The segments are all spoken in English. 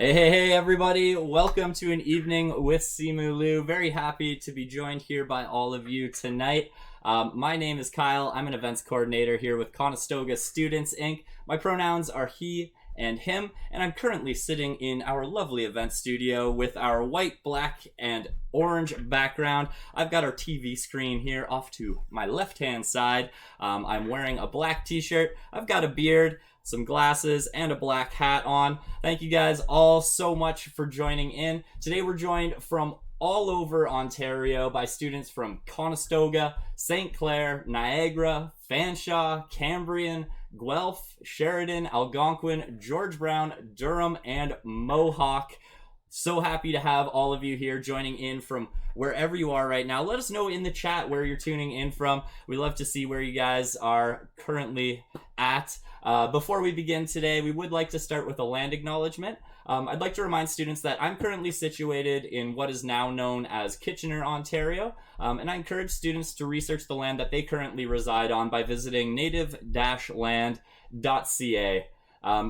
Hey, everybody. Welcome to an evening with Simu Liu. Very happy to be joined here by all of you tonight. My name is Kyle. I'm an events coordinator here with Conestoga Students, Inc. My pronouns are he and him, and I'm currently sitting in our lovely event studio with our white, black, and orange background. I've got our TV screen here off to my left-hand side. I'm wearing a black t-shirt. I've got a beard, some glasses, and a black hat on. Thank you guys all so much for joining in. Today we're joined from all over Ontario by students from Conestoga, St. Clair, Niagara, Fanshawe, Cambrian, Guelph, Sheridan, Algonquin, George Brown, Durham, and Mohawk. So happy to have all of you here joining in from wherever you are right now. Let us know in the chat where you're tuning in from. We love to see where you guys are currently at. Before we begin today, we would like to start with a land acknowledgement. I'd like to remind students that I'm currently situated in what is now known as Kitchener, Ontario, and I encourage students to research the land that they currently reside on by visiting native-land.ca.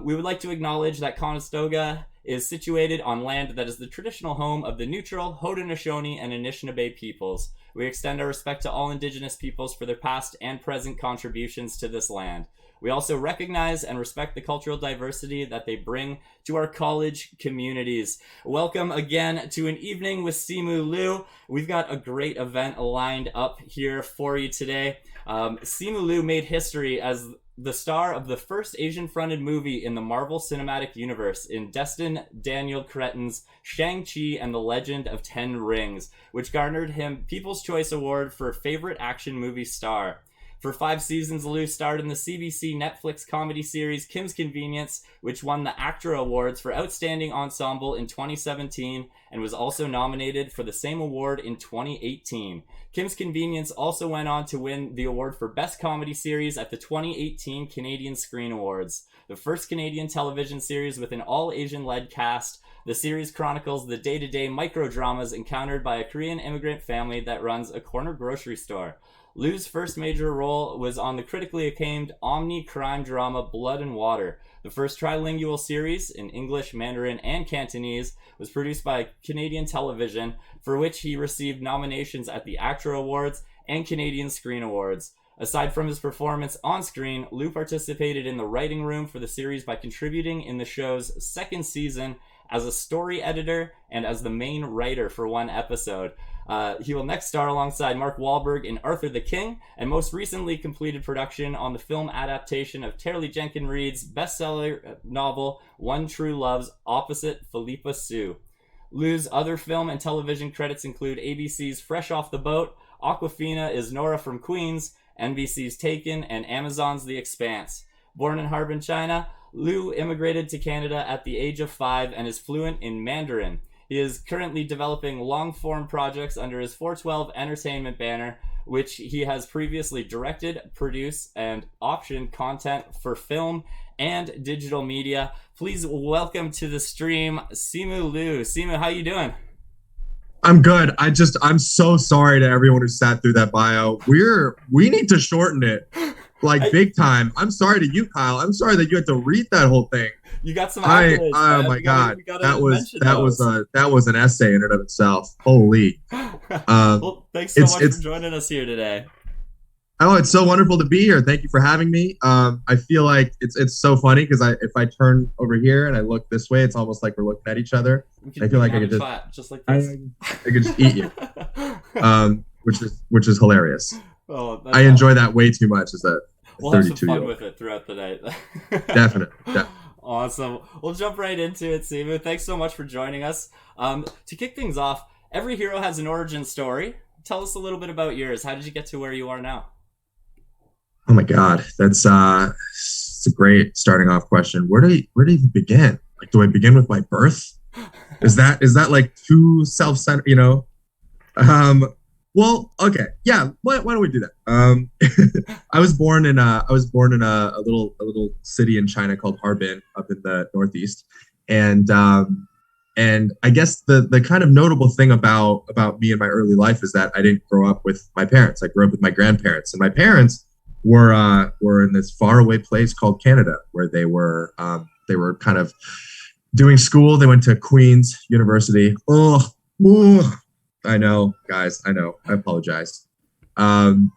We would like to acknowledge that Conestoga is situated on land that is the traditional home of the neutral Haudenosaunee and Anishinaabe peoples. We extend our respect to all Indigenous peoples for their past and present contributions to this land. We also recognize and respect the cultural diversity that they bring to our college communities. Welcome again to an evening with Simu Liu. We've got a great event lined up here for you today. Simu Liu made history as the star of the first Asian-fronted movie in the Marvel Cinematic Universe in Destin Daniel Cretton's Shang-Chi and the Legend of Ten Rings, which garnered him People's Choice Award for Favorite Action Movie Star. For 5 seasons, Liu starred in the CBC Netflix comedy series Kim's Convenience, which won the ACTRA Awards for Outstanding Ensemble in 2017 and was also nominated for the same award in 2018. Kim's Convenience also went on to win the award for Best Comedy Series at the 2018 Canadian Screen Awards. The first Canadian television series with an all-Asian-led cast, the series chronicles the day-to-day micro-dramas encountered by a Korean immigrant family that runs a corner grocery store. Liu's first major role was on the critically acclaimed Omni crime drama Blood and Water. The first trilingual series in English, Mandarin, and Cantonese was produced by Canadian Television, for which he received nominations at the ACTRA Awards and Canadian Screen Awards. Aside from his performance on screen, Liu participated in the writing room for the series by contributing in the show's second season as a story editor and as the main writer for one episode. He will next star alongside Mark Wahlberg in Arthur the King, and most recently completed production on the film adaptation of Terry Jenkins Reid's bestseller novel One True Love's opposite Philippa Sue. Liu's other film and television credits include ABC's Fresh Off the Boat, Awkwafina is Nora from Queens, NBC's Taken, and Amazon's The Expanse. Born in Harbin, China, Liu immigrated to Canada at the age of 5 and is fluent in Mandarin. He is currently developing long-form projects under his 412 Entertainment banner, which he has previously directed, produced, and optioned content for film and digital media. Please welcome to the stream, Simu Liu. Simu, how you doing? I'm good. I'm so sorry to everyone who sat through that bio. We need to shorten it, like big time. I'm sorry to you, Kyle. I'm sorry that you had to read that whole thing. You got some accolades, oh my God, that was an essay in and of itself. Holy. Well, thanks so much for joining us here today. Oh, it's so wonderful to be here. Thank you for having me. I feel like it's so funny because if I turn over here and I look this way, it's almost like we're looking at each other. I feel like I could just like this. I could just eat you, which is hilarious. Oh, I enjoy that way too much as a 32-year-old. We'll have some fun with it throughout the night. Definitely. Awesome. We'll jump right into it, Simu. Thanks so much for joining us. To kick things off, every hero has an origin story. Tell us a little bit about yours. How did you get to where you are now? Oh my God, that's it's a great starting off question. Where do you even begin? Like, do I begin with my birth? Is that like too self-centered? Well, okay, yeah. Why don't we do that? I was born in a little city in China called Harbin, up in the northeast, and I guess the kind of notable thing about me in my early life is that I didn't grow up with my parents. I grew up with my grandparents, and my parents were in this faraway place called Canada, where they were kind of doing school. They went to Queen's University. Oh, I know, guys. I know. I apologize. And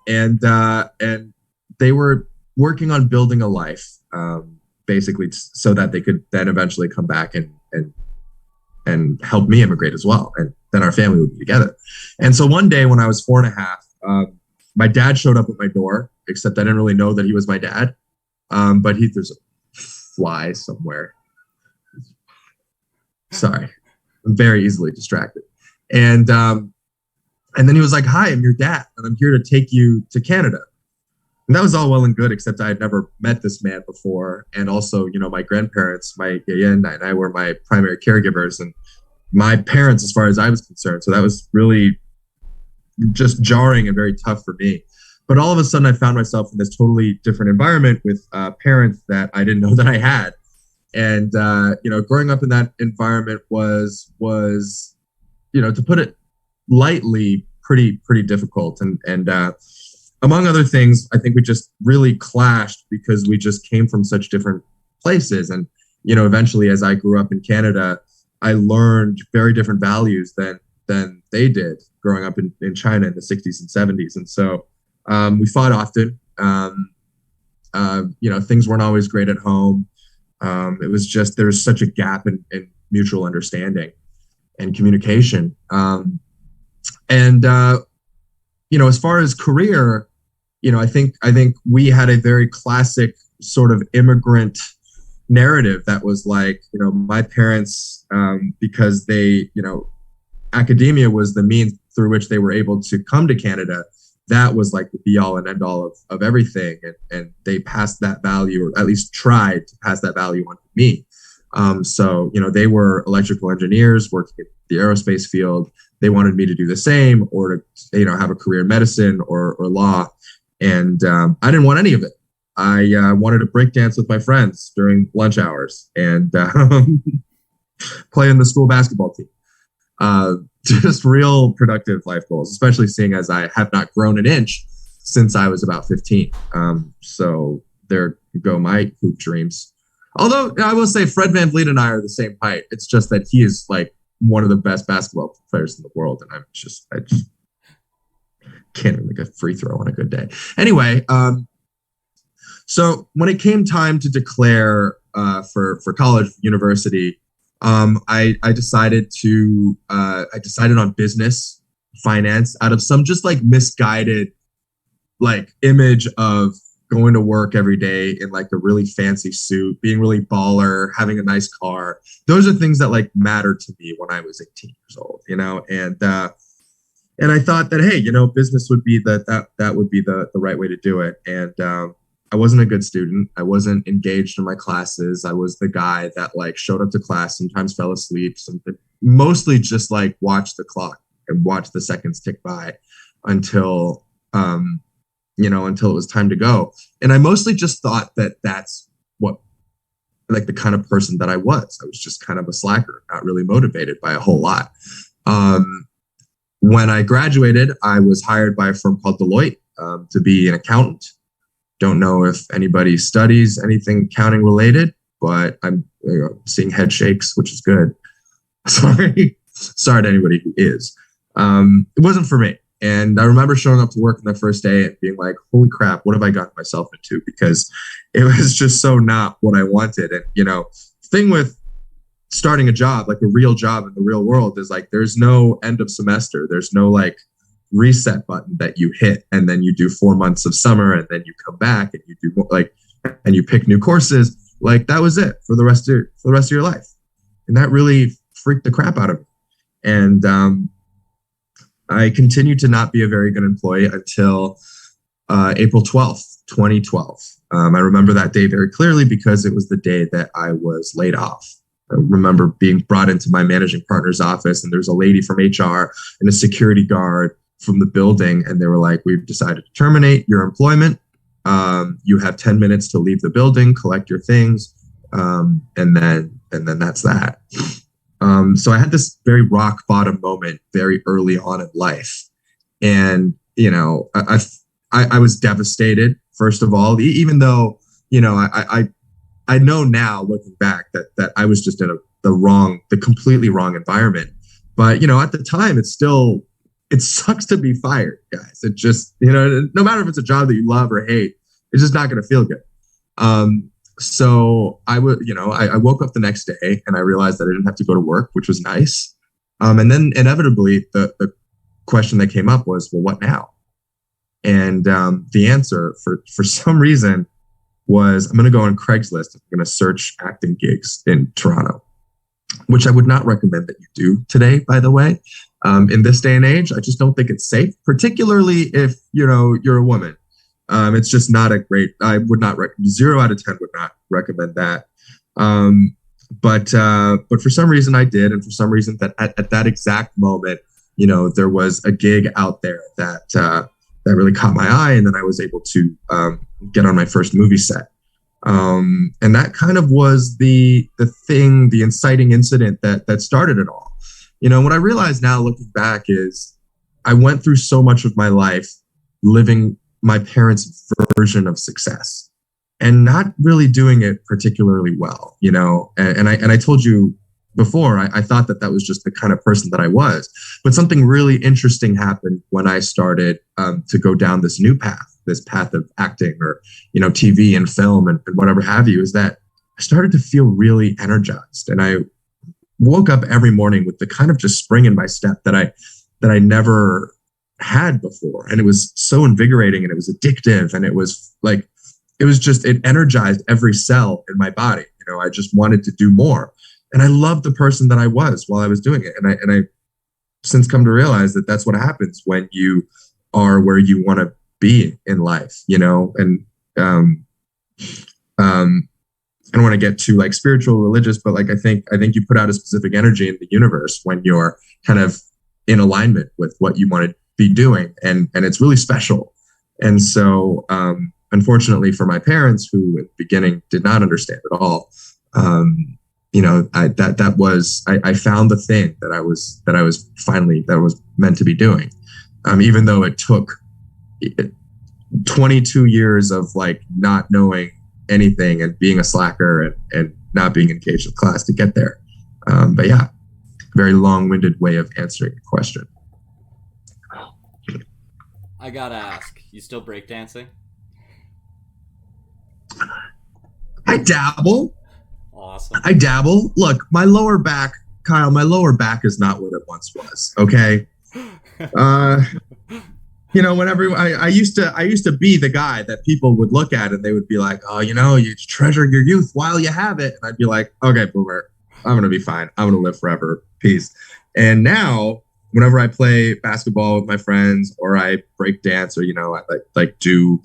they were working on building a life, basically, so that they could then eventually come back and help me immigrate as well, and then our family would be together. And so one day when I was 4.5, my dad showed up at my door. Except I didn't really know that he was my dad. But there's a fly somewhere. Sorry, I'm very easily distracted. And then he was like, "Hi, I'm your dad, and I'm here to take you to Canada." And that was all well and good, except I had never met this man before. And also, my grandparents, my yaya and I were my primary caregivers, and my parents, as far as I was concerned. So that was really just jarring and very tough for me. But all of a sudden, I found myself in this totally different environment with parents that I didn't know that I had. And, growing up in that environment was, to put it lightly, pretty difficult. And among other things, I think we just really clashed because we just came from such different places. And, eventually, as I grew up in Canada, I learned very different values than they did growing up in China in the 60s and 70s. And so we fought often. Things weren't always great at home. It was just, there was such a gap in mutual understanding and communication. As far as career, I think we had a very classic sort of immigrant narrative that was like, my parents, because they, academia was the means through which they were able to come to Canada. That was like the be all and end all of everything. And they passed that value, or at least tried to pass that value on to me. So they were electrical engineers working in the aerospace field. They wanted me to do the same, or to, have a career in medicine or law. And I didn't want any of it. I wanted to break dance with my friends during lunch hours and play in the school basketball team. Just real productive life goals, especially seeing as I have not grown an inch since I was about 15. So there go my hoop dreams. Although I will say Fred VanVleet and I are the same height. It's just that he is like one of the best basketball players in the world. And I just can't even make a free throw on a good day. Anyway, so when it came time to declare for college, university, I decided on business, finance, out of some just like misguided like image of going to work every day in like a really fancy suit, being really baller, having a nice car. Those are things that like mattered to me when I was 18 years old, and I thought that, hey, business would be that would be the right way to do it. And I wasn't a good student. I wasn't engaged in my classes. I was the guy that like showed up to class, sometimes fell asleep, mostly just like watched the clock and watched the seconds tick by until it was time to go. And I mostly just thought that that's what, like, the kind of person that I was. I was just kind of a slacker, not really motivated by a whole lot. When I graduated, I was hired by a firm called Deloitte to be an accountant. Don't know if anybody studies anything accounting related, but I'm seeing head shakes, which is good. Sorry to anybody who is. It wasn't for me. And I remember showing up to work on the first day and being like, holy crap, what have I gotten myself into? Because it was just so not what I wanted. And, thing with starting a job, like a real job in the real world, is like, there's no end of semester. There's no like reset button that you hit and then you do 4 months of summer and then you come back and you do and you pick new courses. Like, that was it for the rest of your life. And that really freaked the crap out of me. And I continued to not be a very good employee until April 12th, 2012. I remember that day very clearly because it was the day that I was laid off. I remember being brought into my managing partner's office, and there's a lady from HR and a security guard from the building, and they were like, we've decided to terminate your employment. You have 10 minutes to leave the building, collect your things, and then that's that. So I had this very rock bottom moment very early on in life. And, I was devastated, first of all, even though, I know now looking back that I was just in the completely wrong environment. But at the time, it sucks to be fired, guys. It just, no matter if it's a job that you love or hate, it's just not going to feel good. So I woke up the next day and I realized that I didn't have to go to work, which was nice. And then inevitably the question that came up was, well, what now? And the answer for some reason was, I'm going to go on Craigslist. I'm going to search acting gigs in Toronto, which I would not recommend that you do today, by the way. In this day and age, I just don't think it's safe, particularly if, you're a woman. It's just not a great, I would not recommend, 0 out of 10 would not recommend that. But for some reason I did. And for some reason that at that exact moment, there was a gig out there that really caught my eye. And then I was able to get on my first movie set. And that kind of was the inciting incident that started it all. What I realize now looking back is I went through so much of my life living my parents' version of success and not really doing it particularly well, and I told you before, I thought that was just the kind of person that I was. But something really interesting happened when I started to go down this new path, this path of acting or, TV and film and whatever have you, is that I started to feel really energized. And I woke up every morning with the kind of just spring in my step that I never had before. And it was so invigorating and it was addictive. And it was it energized every cell in my body. I just wanted to do more. And I loved the person that I was while I was doing it. And I since come to realize that that's what happens when you are where you want to be in life, and I don't want to get too spiritual, religious, but I think you put out a specific energy in the universe when you're kind of in alignment with what you want to be doing. And it's really special. And so, unfortunately for my parents, who at the beginning did not understand at all, I found the thing that I was meant to be doing. Even though it took 22 years of not knowing anything and being a slacker and not being engaged with class to get there. But yeah, very long-winded way of answering the question. I gotta ask, you still breakdancing? I dabble. Awesome. I dabble. Look, my lower back, Kyle, my lower back is not what it once was. Okay. Whenever I used to be the guy that people would look at and they would be like, oh, you treasure your youth while you have it. And I'd be like, okay, boomer, I'm going to be fine. I'm going to live forever. Peace. And now whenever I play basketball with my friends or I break dance or, I do,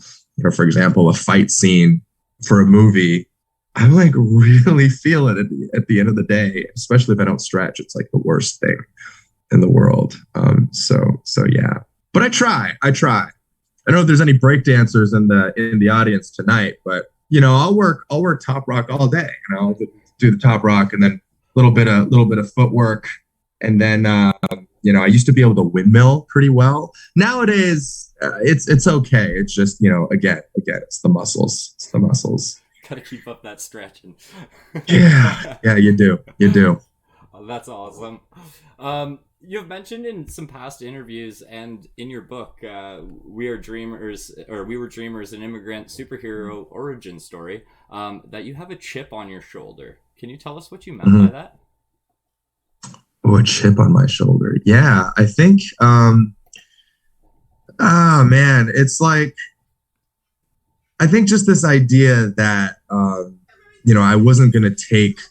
for example, a fight scene for a movie, I really feel it at the end of the day, especially if I don't stretch. It's the worst thing in the world. So yeah. But I try. I don't know if there's any break dancers in the audience tonight, but I'll work top rock all day. I'll do the top rock and then a little bit of footwork, and then I used to be able to windmill pretty well. Nowadays, it's okay. It's just again, it's the muscles. It's the muscles. Gotta keep up that stretching. Yeah, you do. Oh, that's awesome. You've mentioned in some past interviews and in your book, We Were Dreamers, an immigrant superhero origin story, that you have a chip on your shoulder. Can you tell us what you meant by that? Oh, a chip on my shoulder. Yeah, I think, it's I think just this idea that, I wasn't going to take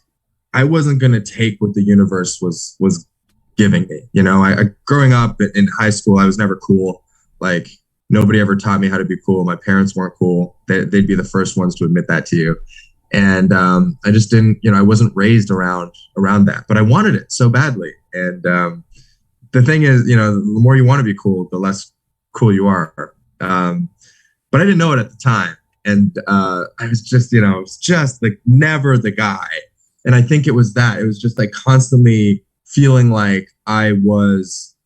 what the universe was giving me. I growing up in high school, I was never cool. Nobody ever taught me how to be cool. My parents weren't cool. They'd be the first ones to admit that to you. And I just didn't, I wasn't raised around that, but I wanted it so badly. And the thing is, the more you want to be cool, the less cool you are. But I didn't know it at the time. And I was just, never the guy. And I think it was that. It was just constantly feeling like I was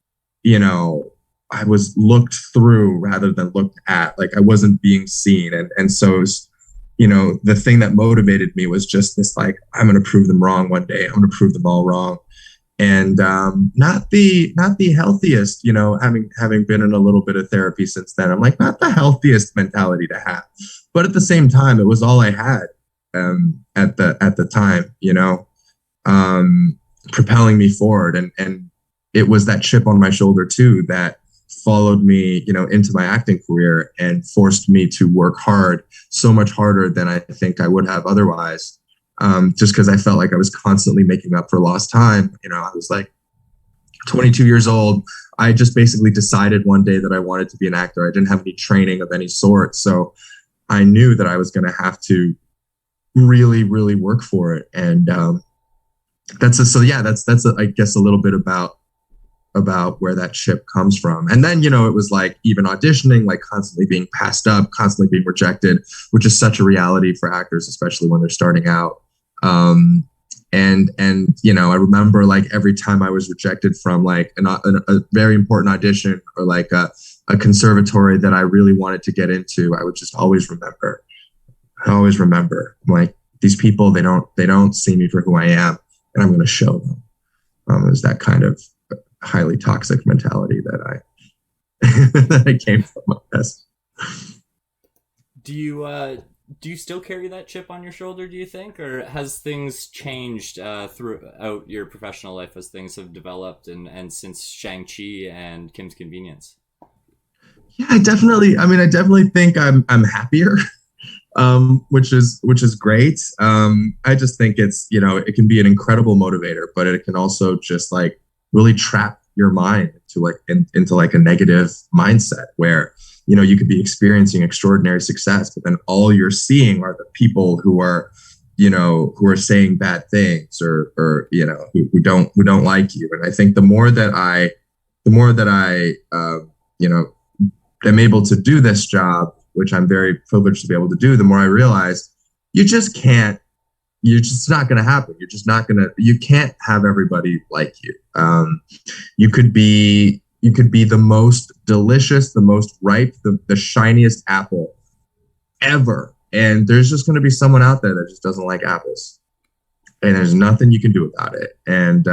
looked through rather than looked at, I wasn't being seen. And so it was the thing that motivated me was just this, like, I'm going to prove them wrong one day. I'm going to prove them all wrong. And not the healthiest, having been in a little bit of therapy since then. I'm like, not the healthiest mentality to have, but at the same time, it was all I had at the time, propelling me forward. And it was that chip on my shoulder too that followed me, into my acting career and forced me to work hard, so much harder than I think I would have otherwise. Just because I felt like I was constantly making up for lost time. I was like 22 years old. I just basically decided one day that I wanted to be an actor. I didn't have any training of any sort. So I knew that I was going to have to really, really work for it. And I guess a little bit about where that chip comes from. And then, it was like even auditioning, like constantly being passed up, constantly being rejected, which is such a reality for actors, especially when they're starting out. I remember like every time I was rejected from like a very important audition or like a conservatory that I really wanted to get into, I would just always remember. I'm like, these people, they don't see me for who I am, and I'm going to show them. It was that kind of highly toxic mentality that I came from, I guess. Do you still carry that chip on your shoulder, do you think, or has things changed throughout your professional life as things have developed and since Shang-Chi and Kim's Convenience? Yeah, I definitely think I'm happier, which is great. I just think it can be an incredible motivator, but it can also just like really trap your mind into like a negative mindset where you could be experiencing extraordinary success, but then all you're seeing are the people who are saying bad things or who don't like you. And I think the more that I am able to do this job, which I'm very privileged to be able to do, the more I realize you just can't. You're just not going to happen. You can't have everybody like you. You could be the most delicious, the most ripe, the shiniest apple ever. And there's just going to be someone out there that just doesn't like apples. And there's nothing you can do about it. And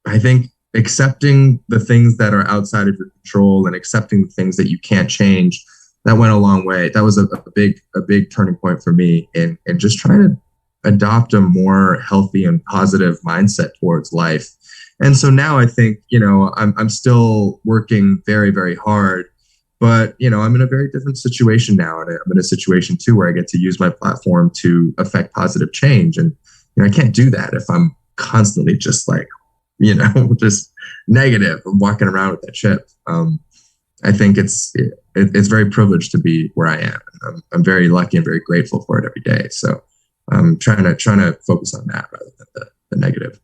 I think accepting the things that are outside of your control and accepting the things that you can't change, that went a long way. That was a big turning point for me in just trying to adopt a more healthy and positive mindset towards life. And so now I think, I'm still working very, very hard, but, I'm in a very different situation now. And I'm in a situation too, where I get to use my platform to affect positive change. And, I can't do that if I'm constantly just like, just negative. I'm walking around with that chip. I think it's very privileged to be where I am. I'm very lucky and very grateful for it every day. So I'm trying to focus on that rather than the negative.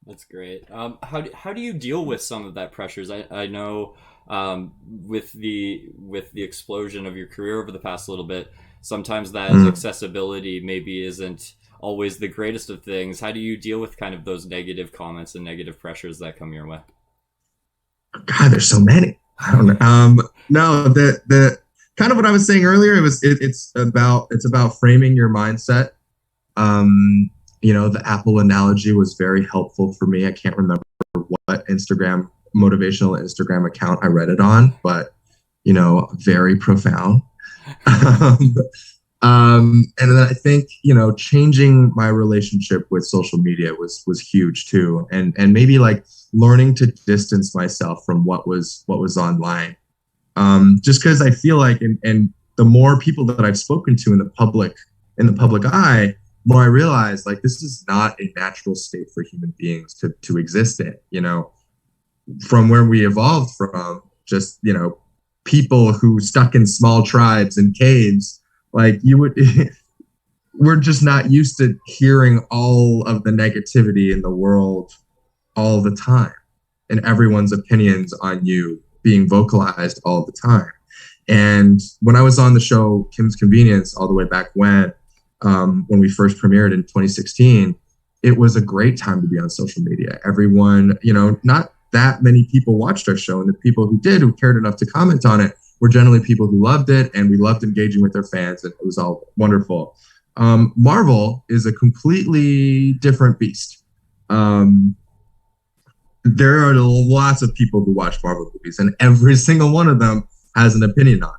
That's great. How do you deal with some of that pressures? I know with the explosion of your career over the past little bit, sometimes that accessibility maybe isn't always the greatest of things. How do you deal with kind of those negative comments and negative pressures that come your way? God, there's so many. I don't know. No, the kind of what I was saying earlier. It's about framing your mindset. The Apple analogy was very helpful for me. I can't remember what motivational Instagram account I read it on, but very profound. And then I think changing my relationship with social media was huge too, and maybe like learning to distance myself from what was online, just because I feel like and the more people that I've spoken to in the public eye, the more I realize like this is not a natural state for human beings to exist in. From where we evolved from, just people who stuck in small tribes and caves. Like we're just not used to hearing all of the negativity in the world all the time and everyone's opinions on you being vocalized all the time. And when I was on the show Kim's Convenience all the way back when we first premiered in 2016, it was a great time to be on social media. Everyone, not that many people watched our show, and the people who did, who cared enough to comment on it, were generally people who loved it, and we loved engaging with their fans, and it was all wonderful. Marvel is a completely different beast. Um, there are lots of people who watch Marvel movies, and every single one of them has an opinion on it.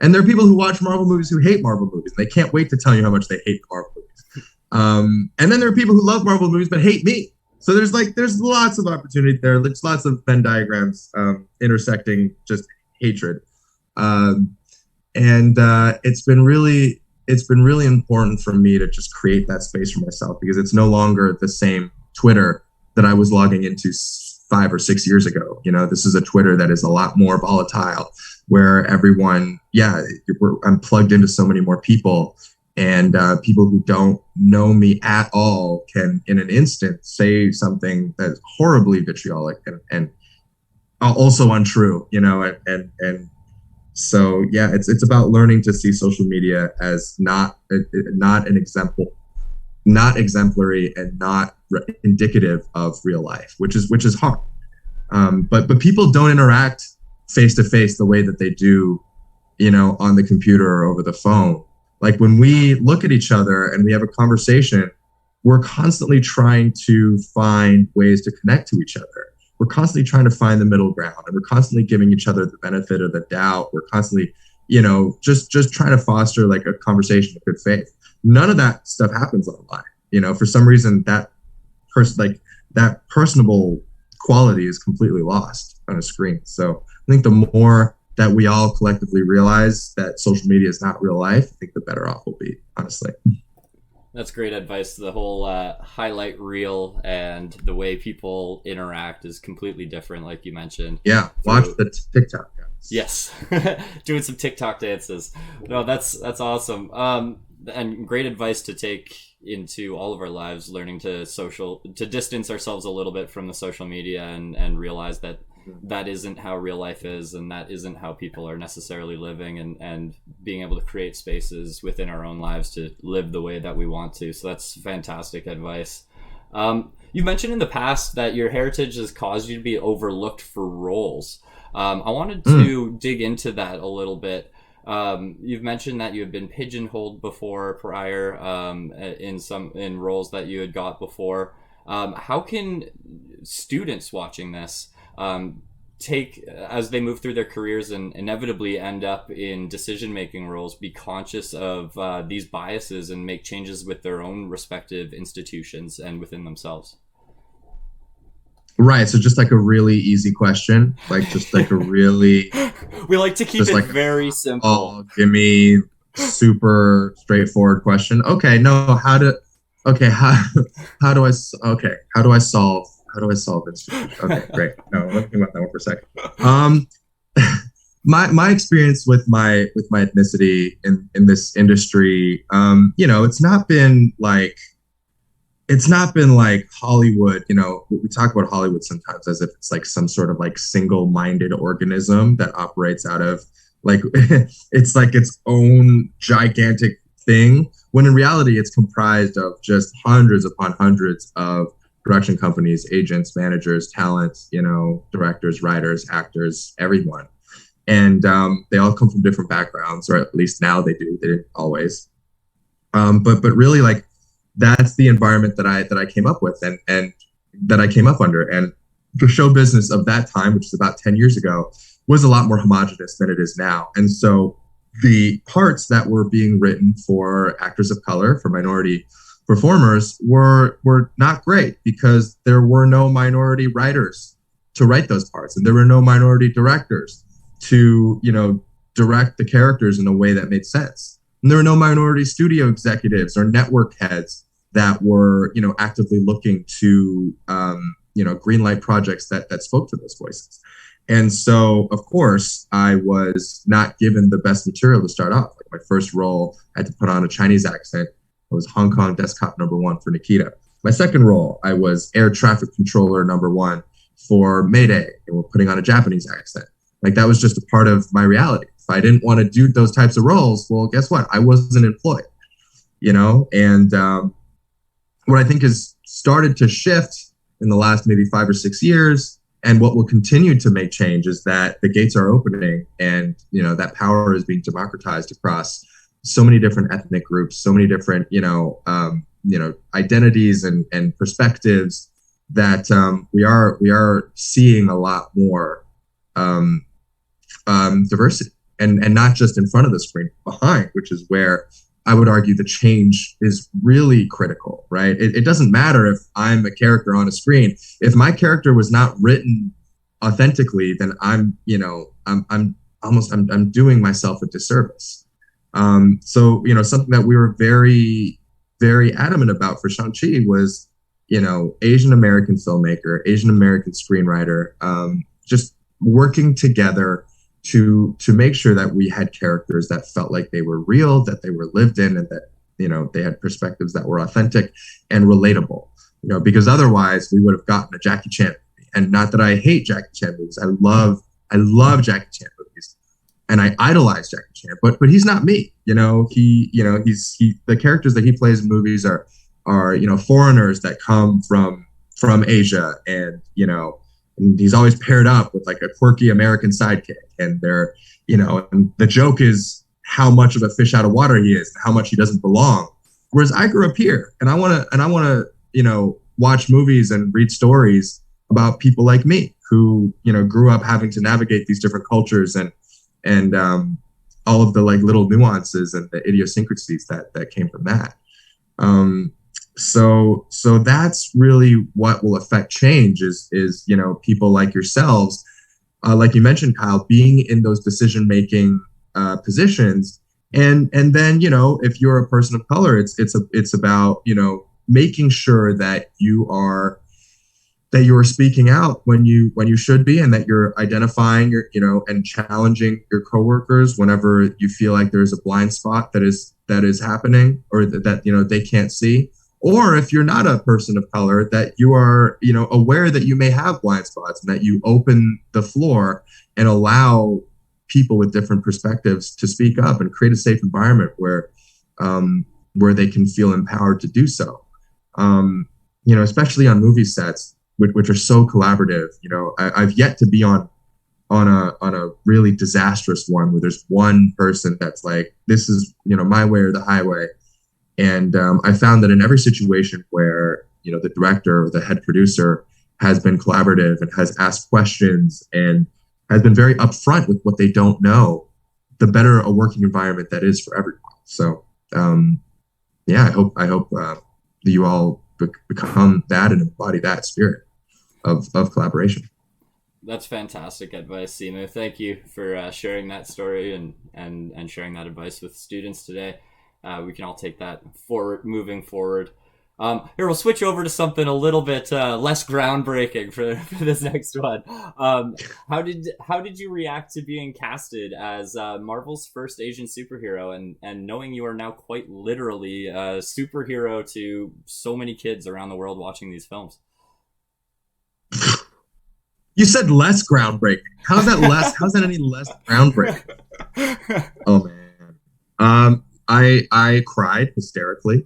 And there are people who watch Marvel movies who hate Marvel movies. They can't wait to tell you how much they hate Marvel movies. And then there are people who love Marvel movies but hate me. So there's lots of opportunity there. There's lots of Venn diagrams intersecting just hatred, and it's been really important for me to just create that space for myself, because it's no longer the same Twitter that I was logging into 5 or 6 years ago. You know, this is a Twitter that is a lot more volatile, where everyone, I'm plugged into so many more people, and people who don't know me at all can, in an instant, say something that's horribly vitriolic and also untrue. You know, and so yeah, it's about learning to see social media as not an example, not exemplary, and not indicative of real life, which is hard. But people don't interact face to face the way that they do, you know, on the computer or over the phone. Like when we look at each other and we have a conversation, we're constantly trying to find ways to connect to each other. We're constantly trying to find the middle ground, and we're constantly giving each other the benefit of the doubt. We're constantly, you know, just trying to foster like a conversation of good faith. None of that stuff happens online. You know, for some reason that personable quality is completely lost on a screen. So I think the more that we all collectively realize that social media is not real life, I think the better off we'll be, honestly. That's great advice. The whole highlight reel and the way people interact is completely different, like you mentioned. Yeah, watch the TikTok guys. Yes, doing some TikTok dances. No, that's awesome. And great advice to take into all of our lives, learning to distance ourselves a little bit from the social media and realize that that isn't how real life is, and that isn't how people are necessarily living, and being able to create spaces within our own lives to live the way that we want to. So that's fantastic advice. You mentioned in the past that your heritage has caused you to be overlooked for roles. I wanted to dig into that a little bit. You've mentioned that you had been pigeonholed before prior in roles that you had got before. How can students watching this take, as they move through their careers and inevitably end up in decision-making roles, be conscious of these biases and make changes with their own respective institutions and within themselves? Right. So just like a really easy question, like just like a really, we like to keep it like very simple. Oh, give me super straightforward question. Okay. No, how do I solve institution? Okay, great. No, let me think about that one for a second. My experience with my ethnicity in this industry, you know, it's not been like Hollywood. You know, we talk about Hollywood sometimes as if it's like some sort of like single-minded organism that operates out of like it's like its own gigantic thing, when in reality it's comprised of just hundreds upon hundreds of production companies, agents, managers, talent, you know, directors, writers, actors, everyone. And they all come from different backgrounds, or at least now they do. They didn't always. But really, like, that's the environment that I came up with and that I came up under. And the show business of that time, which is about 10 years ago, was a lot more homogenous than it is now. And so the parts that were being written for actors of color, for minority performers, were not great, because there were no minority writers to write those parts, and there were no minority directors to, you know, direct the characters in a way that made sense. And there were no minority studio executives or network heads that were, you know, actively looking to, you know, greenlight projects that spoke to those voices. And so, of course, I was not given the best material to start off. Like, my first role, I had to put on a Chinese accent. I was Hong Kong desk cop #1 for Nikita. My second role, I was air traffic controller #1 for Mayday, and we're putting on a Japanese accent. Like, that was just a part of my reality. If I didn't want to do those types of roles, well, guess what? I wasn't employed, you know? And what I think has started to shift in the last maybe 5 or 6 years And what will continue to make change is that the gates are opening, and that power is being democratized across so many different ethnic groups, so many different identities and perspectives, that we are seeing a lot more um, diversity, and not just in front of the screen, behind, which is where I would argue the change is really critical, right? It doesn't matter if I'm a character on a screen. If my character was not written authentically, then I'm doing myself a disservice. So something that we were very, very adamant about for Shang-Chi was, Asian American filmmaker, Asian American screenwriter, just working together to make sure that we had characters that felt like they were real, that they were lived in, and that they had perspectives that were authentic and relatable. Because otherwise we would have gotten a Jackie Chan movie. And not that I hate Jackie Chan movies, I love Jackie Chan movies, and I idolize Jackie Chan, but he's not me. He the characters that he plays in movies are foreigners that come from Asia, and he's always paired up with like a quirky American sidekick, and and the joke is how much of a fish out of water he is, and how much he doesn't belong. Whereas I grew up here, and I want to watch movies and read stories about people like me who grew up having to navigate these different cultures, and all of the like little nuances and the idiosyncrasies that came from that. So that's really what will affect change is people like yourselves, like you mentioned, Kyle, being in those decision making positions, and then if you're a person of color, it's about making sure that you are speaking out when you should be, and that you're identifying your and challenging your coworkers whenever you feel like there's a blind spot that is happening, or that they can't see. Or if you're not a person of color, that you are aware that you may have blind spots, and that you open the floor and allow people with different perspectives to speak up and create a safe environment where they can feel empowered to do so. Especially on movie sets, which are so collaborative. I've yet to be on a really disastrous one where there's one person that's like, this is my way or the highway. And I found that in every situation where the director or the head producer has been collaborative and has asked questions and has been very upfront with what they don't know, the better a working environment that is for everyone. So yeah, I hope that you all become that and embody that spirit of collaboration. That's fantastic advice, Simu. Thank you for sharing that story and sharing that advice with students today. We can all take that forward, moving forward. Here, we'll switch over to something a little bit less groundbreaking for this next one. How did you react to being casted as Marvel's first Asian superhero, and knowing you are now quite literally a superhero to so many kids around the world watching these films? You said less groundbreaking. How's that less? How's that any less groundbreaking? Oh man. I cried hysterically,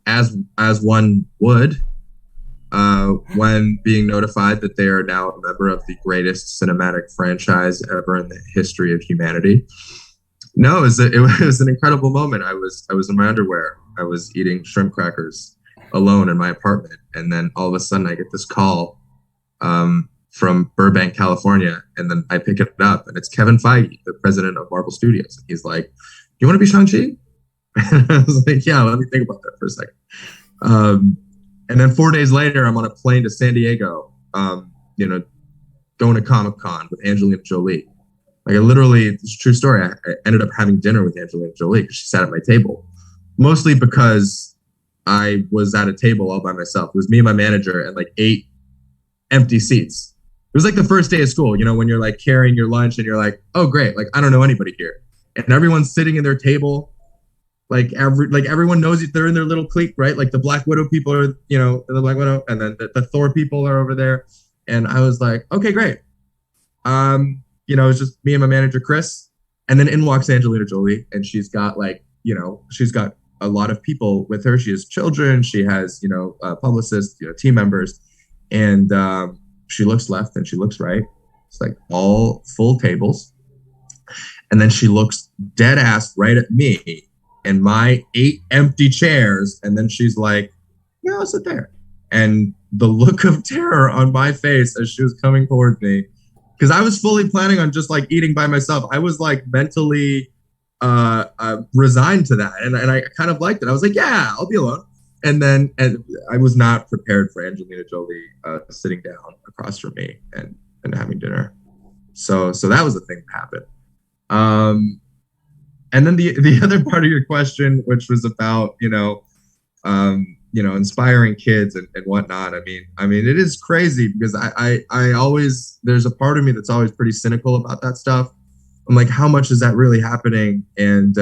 as one would, when being notified that they are now a member of the greatest cinematic franchise ever in the history of humanity. No, it was an incredible moment. I was in my underwear. I was eating shrimp crackers alone in my apartment, and then all of a sudden I get this call from Burbank, California, and then I pick it up, and it's Kevin Feige, the president of Marvel Studios. He's like, "You want to be Shang-Chi?" And I was like, "Yeah, let me think about that for a second." And then 4 days later, I'm on a plane to San Diego, going to Comic-Con with Angelina Jolie. Like, I literally, it's a true story. I ended up having dinner with Angelina Jolie because she sat at my table, mostly because I was at a table all by myself. It was me and my manager and like 8 empty seats. It was like the first day of school, when you're like carrying your lunch and you're like, "Oh, great. Like, I don't know anybody here." And everyone's sitting in their table. Like everyone knows they're in their little clique, right? Like the Black Widow people are, the Black Widow, and then the Thor people are over there. And I was like, okay, great. It's just me and my manager, Chris. And then in walks Angelina Jolie, and she's got she's got a lot of people with her. She has children. She has, publicists, team members. And she looks left and she looks right. It's like all full tables. And then she looks dead ass right at me and my 8 empty chairs. And then she's like, "No, I'll sit there." And the look of terror on my face as she was coming towards me, because I was fully planning on just like eating by myself. I was like mentally resigned to that. And I kind of liked it. I was like, yeah, I'll be alone. And I was not prepared for Angelina Jolie sitting down across from me and having dinner. So that was the thing that happened. Um, and then the other part of your question, which was about inspiring kids and whatnot. I mean, it is crazy because I always there's a part of me that's always pretty cynical about that stuff. I'm like, how much is that really happening? And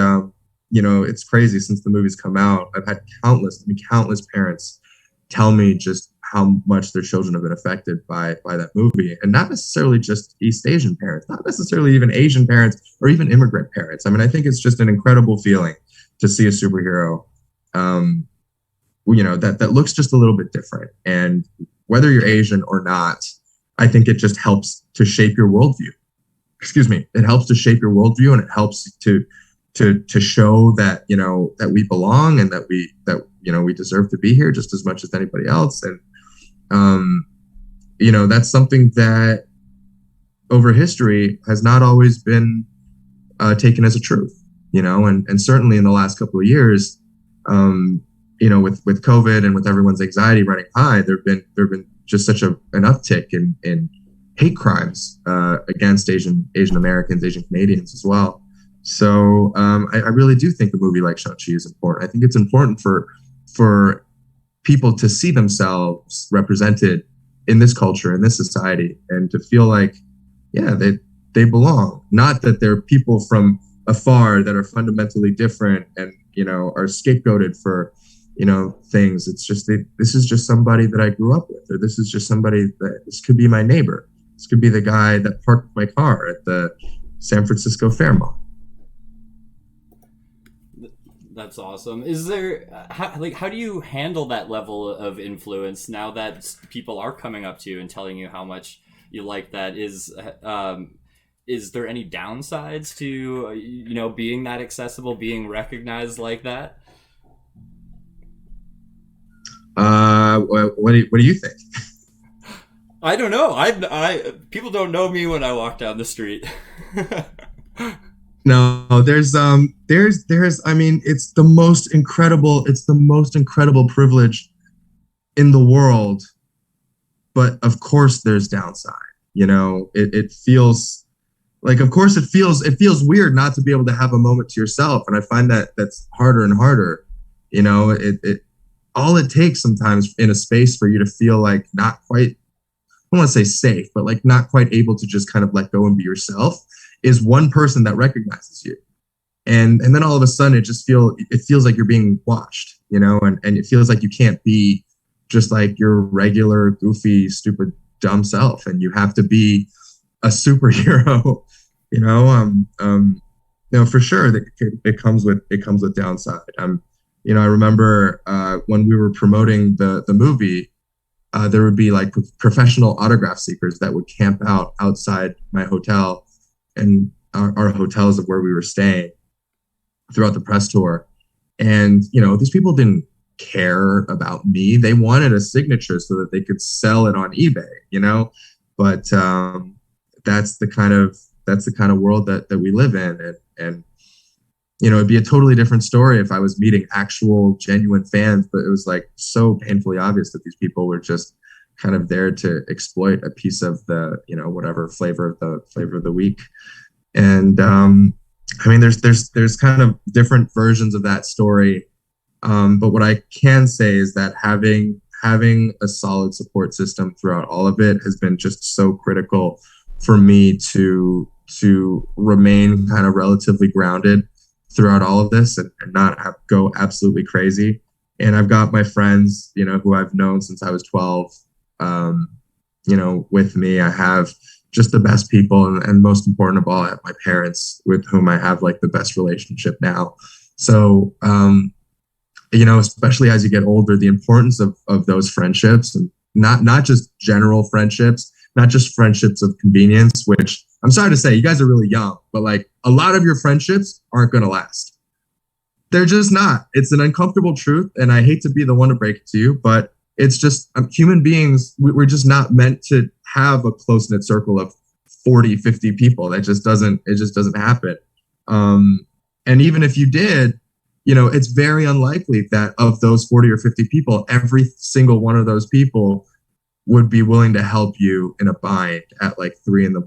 it's crazy since the movie's come out. I've had countless parents tell me just how much their children have been affected by that movie, and not necessarily just East Asian parents, not necessarily even Asian parents or even immigrant parents. I mean, I think it's just an incredible feeling to see a superhero, that looks just a little bit different. And whether you're Asian or not, I think it just helps to shape your worldview. Excuse me. It helps to shape your worldview, and it helps to show that that we belong and that we deserve to be here just as much as anybody else. And that's something that over history has not always been taken as a truth. And certainly in the last couple of years, with COVID and with everyone's anxiety running high, there've been just such an uptick in hate crimes against Asian Americans, Asian Canadians as well. So I really do think a movie like Shang-Chi is important. I think it's important for people to see themselves represented in this culture, in this society, and to feel like, yeah, they belong. Not that they're people from afar that are fundamentally different and are scapegoated for things. It's just this is just somebody that I grew up with, or this is just somebody this could be my neighbor. This could be the guy that parked my car at the San Francisco Fairmont. That's awesome. Is there how do you handle that level of influence now that people are coming up to you and telling you how much you like that? Is there any downsides to being that accessible, being recognized like that? What do you think? I don't know. I people don't know me when I walk down the street. No, there's I mean, it's the most incredible privilege in the world, but of course there's downside. It feels like, of course it feels weird not to be able to have a moment to yourself, and I find that's harder and harder. It all it takes sometimes in a space for you to feel like not quite, I don't want to say safe, but like not quite able to just kind of let go and be yourself, is one person that recognizes you. And then all of a sudden it feels like you're being watched, and it feels like you can't be just like your regular, goofy, stupid, dumb self. And you have to be a superhero, for sure that it comes with downside. I remember when we were promoting the movie, there would be like professional autograph seekers that would camp out outside my hotel and our hotels of where we were staying throughout the press tour. And, these people didn't care about me. They wanted a signature so that they could sell it on eBay, but that's the kind of world that we live in. And it'd be a totally different story if I was meeting actual genuine fans, but it was like so painfully obvious that these people were just kind of there to exploit a piece of the, whatever flavor of the week. And there's kind of different versions of that story. But what I can say is that having a solid support system throughout all of it has been just so critical for me to remain kind of relatively grounded throughout all of this and not go absolutely crazy. And I've got my friends, who I've known since I was 12, with me. I have just the best people, and most important of all, I have my parents with whom I have like the best relationship now. So, especially as you get older, the importance of those friendships, and not just general friendships, not just friendships of convenience, which I'm sorry to say, you guys are really young, but like a lot of your friendships aren't going to last. They're just not. It's an uncomfortable truth. And I hate to be the one to break it to you, but it's just human beings, we're just not meant to have a close knit circle of 40, 50 people. It just doesn't happen. And even if you did, it's very unlikely that of those 40 or 50 people, every single one of those people would be willing to help you in a bind at like 3 a.m.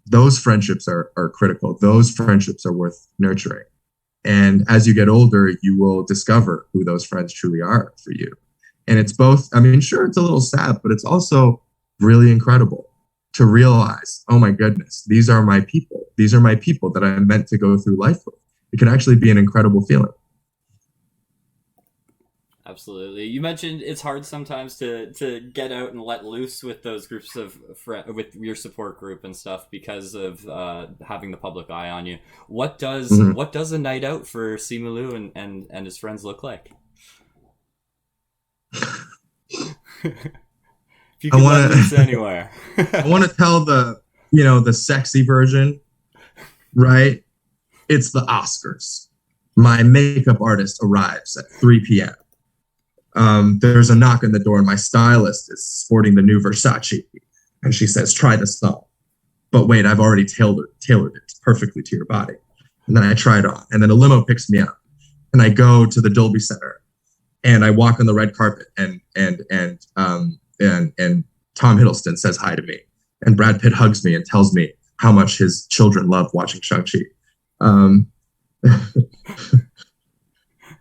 Those friendships are critical. Those friendships are worth nurturing. And as you get older, you will discover who those friends truly are for you. And it's both, I mean, sure, it's a little sad, but it's also really incredible to realize, oh my goodness, these are my people. These are my people that I'm meant to go through life with. It can actually be an incredible feeling. Absolutely. You mentioned it's hard sometimes to get out and let loose with those groups of with your support group and stuff because of having the public eye on you. What does a night out for Simu Liu and his friends look like? If you could let loose anywhere. I want to tell the sexy version, right? It's the Oscars. My makeup artist arrives at 3 p.m. There's a knock on the door and my stylist is sporting the new Versace. And she says, try this on. But wait, I've already tailored it perfectly to your body. And then I try it on. And then a limo picks me up. And I go to the Dolby Center. And I walk on the red carpet. And Tom Hiddleston says hi to me. And Brad Pitt hugs me and tells me how much his children love watching Shang-Chi. And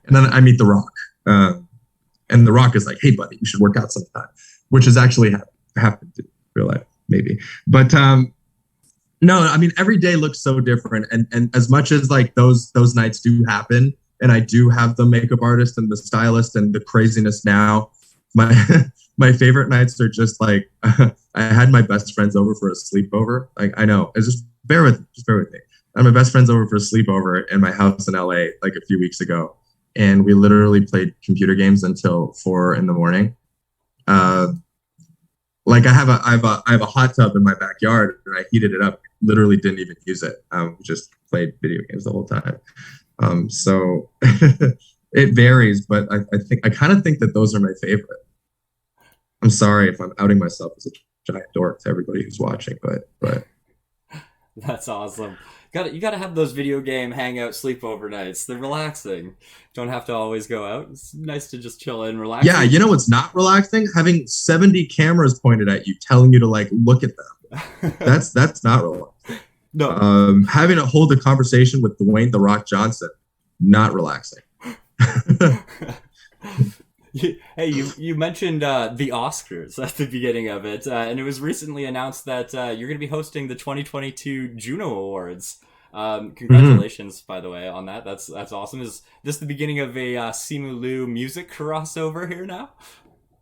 then I meet The Rock. And The Rock is like, hey, buddy, you should work out sometime, which has actually happened in real life, maybe. But no, I mean, every day looks so different. And as much as like those nights do happen, and I do have the makeup artist and the stylist and the craziness now, my favorite nights are just like, I had my best friends over for a sleepover. Like, I know, it's just bear with me. I had my best friends over for a sleepover in my house in LA like a few weeks ago. And we literally played computer games until 4 a.m. Like I have a hot tub in my backyard and I heated it up. Literally didn't even use it. We just played video games the whole time. So it varies, but I kind of think that those are my favorite. I'm sorry if I'm outing myself as a giant dork to everybody who's watching, but That's awesome. You gotta have those video game hangout sleepover nights. They're relaxing. Don't have to always go out. It's nice to just chill and relax. Yeah, you know what's not relaxing? Having 70 cameras pointed at you, telling you to like look at them. That's not relaxing. No. Having to hold a conversation with Dwayne "The Rock" Johnson, not relaxing. Hey, you mentioned the Oscars at the beginning of it, and it was recently announced that you're going to be hosting the 2022 Juno Awards. Congratulations, by the way, on that. That's awesome. Is this the beginning of a Simu Liu music crossover here now?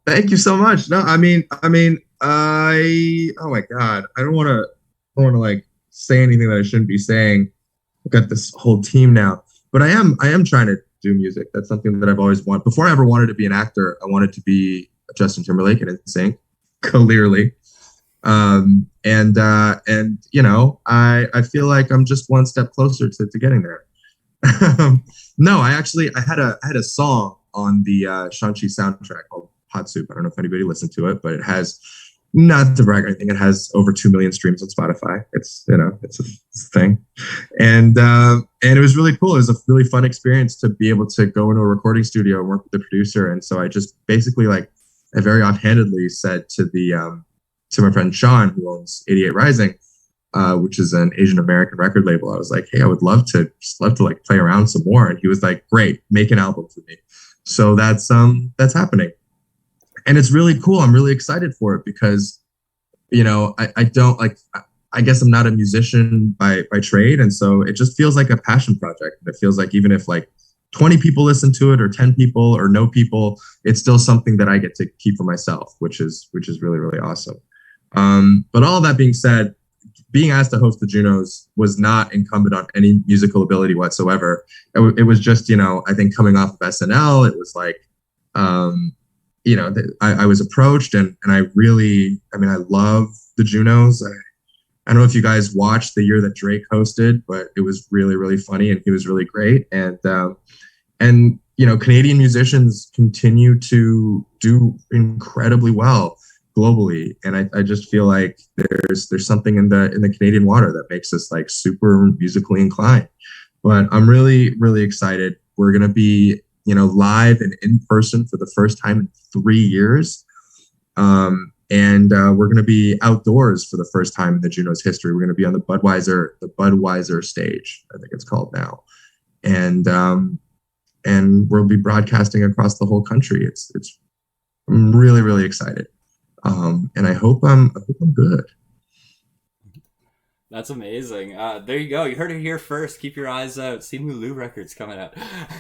Thank you so much. No, I mean, oh my God, I don't want to like say anything that I shouldn't be saying. I've got this whole team now, but I am trying to do music. That's something that I've always wanted. Before I ever wanted to be an actor, I wanted to be Justin Timberlake and NSYNC, clearly. And I feel like I'm just one step closer to getting there. No, I had a song on the Shang-Chi soundtrack called Hot Soup. I don't know if anybody listened to it, but it has, not to brag or anything, it has over 2 million streams on Spotify. It's a thing. And it was really cool. It was a really fun experience to be able to go into a recording studio and work with the producer. And so I just basically I very offhandedly said to my friend Sean, who owns 88 Rising, which is an Asian American record label. I was like, hey, I would love to like play around some more. And he was like, great, make an album for me. So that's happening. And it's really cool. I'm really excited for it because, I don't like, I guess I'm not a musician by trade. And so it just feels like a passion project. It feels like even if like 20 people listen to it or 10 people or no people, it's still something that I get to keep for myself, which is really, really awesome. But all that being said, being asked to host the Junos was not incumbent on any musical ability whatsoever. It was just, I think coming off of SNL, it was like, I was approached, and I really, I mean, I love the Junos. I don't know if you guys watched the year that Drake hosted, but it was really, really funny, and he was really great. And Canadian musicians continue to do incredibly well globally, and I just feel like there's something in the Canadian water that makes us like super musically inclined. But I'm really, really excited. We're gonna be, live and in person for the first time in 3 years. And we're going to be outdoors for the first time in the Junos history. We're going to be on the Budweiser stage, I think it's called now, and we'll be broadcasting across the whole country. I'm really, really excited, and I hope I'm good. That's amazing. There you go. You heard it here first. Keep your eyes out. Simu Liu records coming out.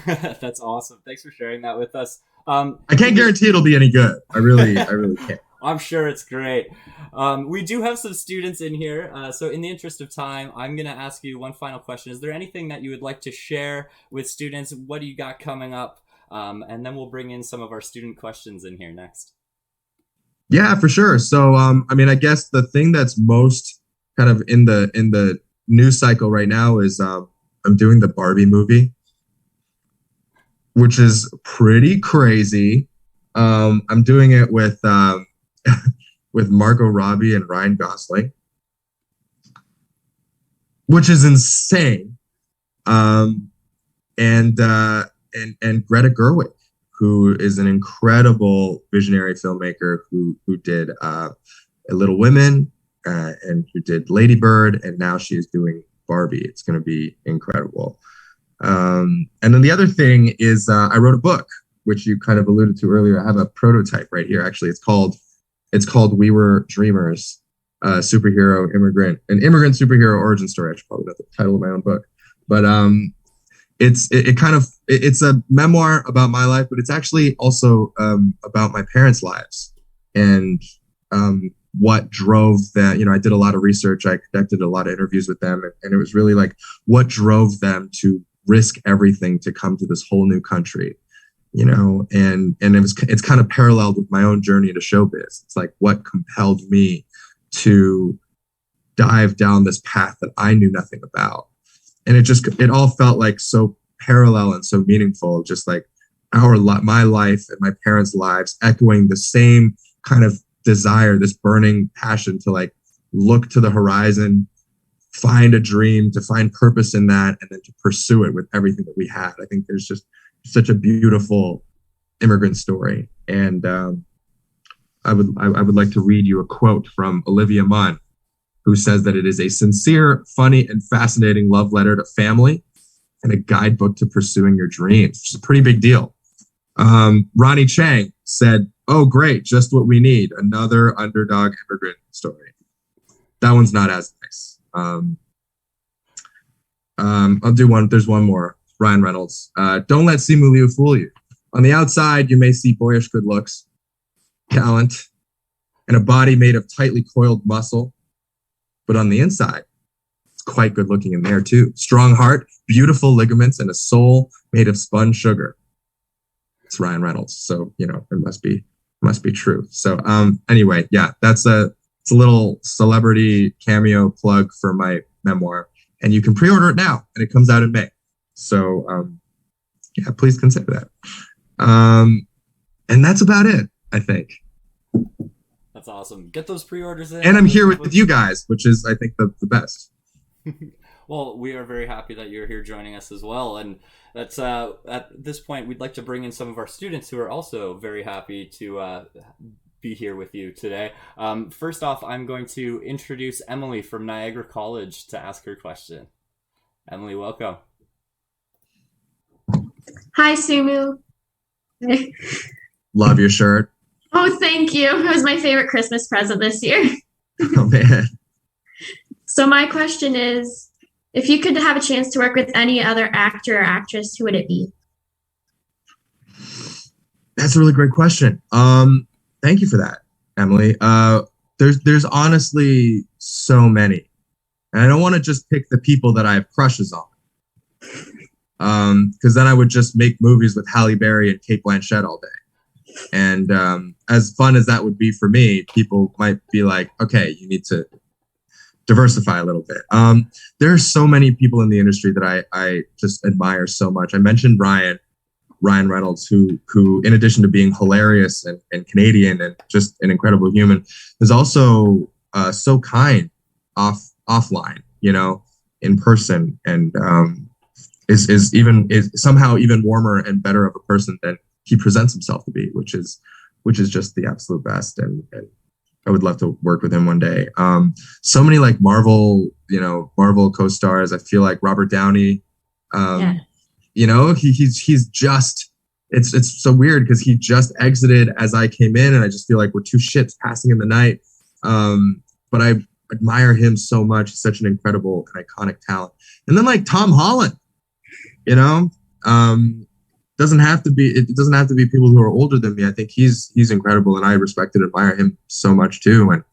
That's awesome. Thanks for sharing that with us. I can't guarantee it'll be any good. I really can't. I'm sure it's great. We do have some students in here, so in the interest of time, I'm going to ask you one final question. Is there anything that you would like to share with students? What do you got coming up? And then we'll bring in some of our student questions in here next. Yeah, for sure. So, I mean, I guess the thing that's most kind of in the news cycle right now is I'm doing the Barbie movie, which is pretty crazy. I'm doing it with with Margot Robbie and Ryan Gosling, which is insane. And Greta Gerwig, who is an incredible visionary filmmaker who did Little Women and who did Lady Bird, and now she is doing Barbie. It's going to be incredible. And then the other thing is I wrote a book, which you kind of alluded to earlier. I have a prototype right here. Actually, it's called We Were Dreamers, an immigrant superhero origin story. I should probably know the title of my own book, but it's a memoir about my life, but it's actually also about my parents' lives and what drove that. I did a lot of research. I conducted a lot of interviews with them, and it was really like what drove them to risk everything to come to this whole new country. And it's kind of paralleled with my own journey into showbiz. It's like what compelled me to dive down this path that I knew nothing about. And it all felt like so parallel and so meaningful, just like my life and my parents' lives echoing the same kind of desire, this burning passion to like look to the horizon, find a dream, to find purpose in that, and then to pursue it with everything that we had. I think there's just such a beautiful immigrant story. And I would like to read you a quote from Olivia Munn, who says that it is a sincere, funny, and fascinating love letter to family and a guidebook to pursuing your dreams, which is a pretty big deal. Ronnie Chang said, "Oh, great, just what we need, another underdog immigrant story." That one's not as nice. I'll do one. There's one more. Ryan Reynolds. Don't let Simu Liu fool you. On the outside, you may see boyish good looks, talent, and a body made of tightly coiled muscle. But on the inside, it's quite good looking in there too. Strong heart, beautiful ligaments, and a soul made of spun sugar. It's Ryan Reynolds. So, it must be true. So anyway, yeah, it's a little celebrity cameo plug for my memoir. And you can pre-order it now, and it comes out in May. So yeah, please consider that. And that's about it, I think. That's awesome. Get those pre-orders in. And I'm here with you guys, which is, I think, the best. Well, we are very happy that you're here joining us as well. And that's at this point, we'd like to bring in some of our students who are also very happy to be here with you today. First off, I'm going to introduce Emily from Niagara College to ask her question. Emily, welcome. Hi, Simu. Love your shirt. Oh, thank you. It was my favorite Christmas present this year. Oh, man. So my question is, if you could have a chance to work with any other actor or actress, who would it be? That's a really great question. Thank you for that, Emily. There's honestly so many. And I don't want to just pick the people that I have crushes on. Because then I would just make movies with Halle Berry and Cate Blanchett all day. And as fun as that would be for me, people might be like, okay, you need to diversify a little bit. There are so many people in the industry that I just admire so much. I mentioned Ryan Reynolds, who in addition to being hilarious and Canadian and just an incredible human, is also so kind offline, in person, and is somehow even warmer and better of a person than he presents himself to be, which is just the absolute best. And I would love to work with him one day. So many like Marvel co-stars. I feel like Robert Downey. Yeah. He's just. It's so weird because he just exited as I came in, and I just feel like we're two ships passing in the night. But I admire him so much. He's such an incredible and iconic talent. And then like Tom Holland, doesn't have to be. It doesn't have to be people who are older than me. I think he's incredible, and I respect and admire him so much too. And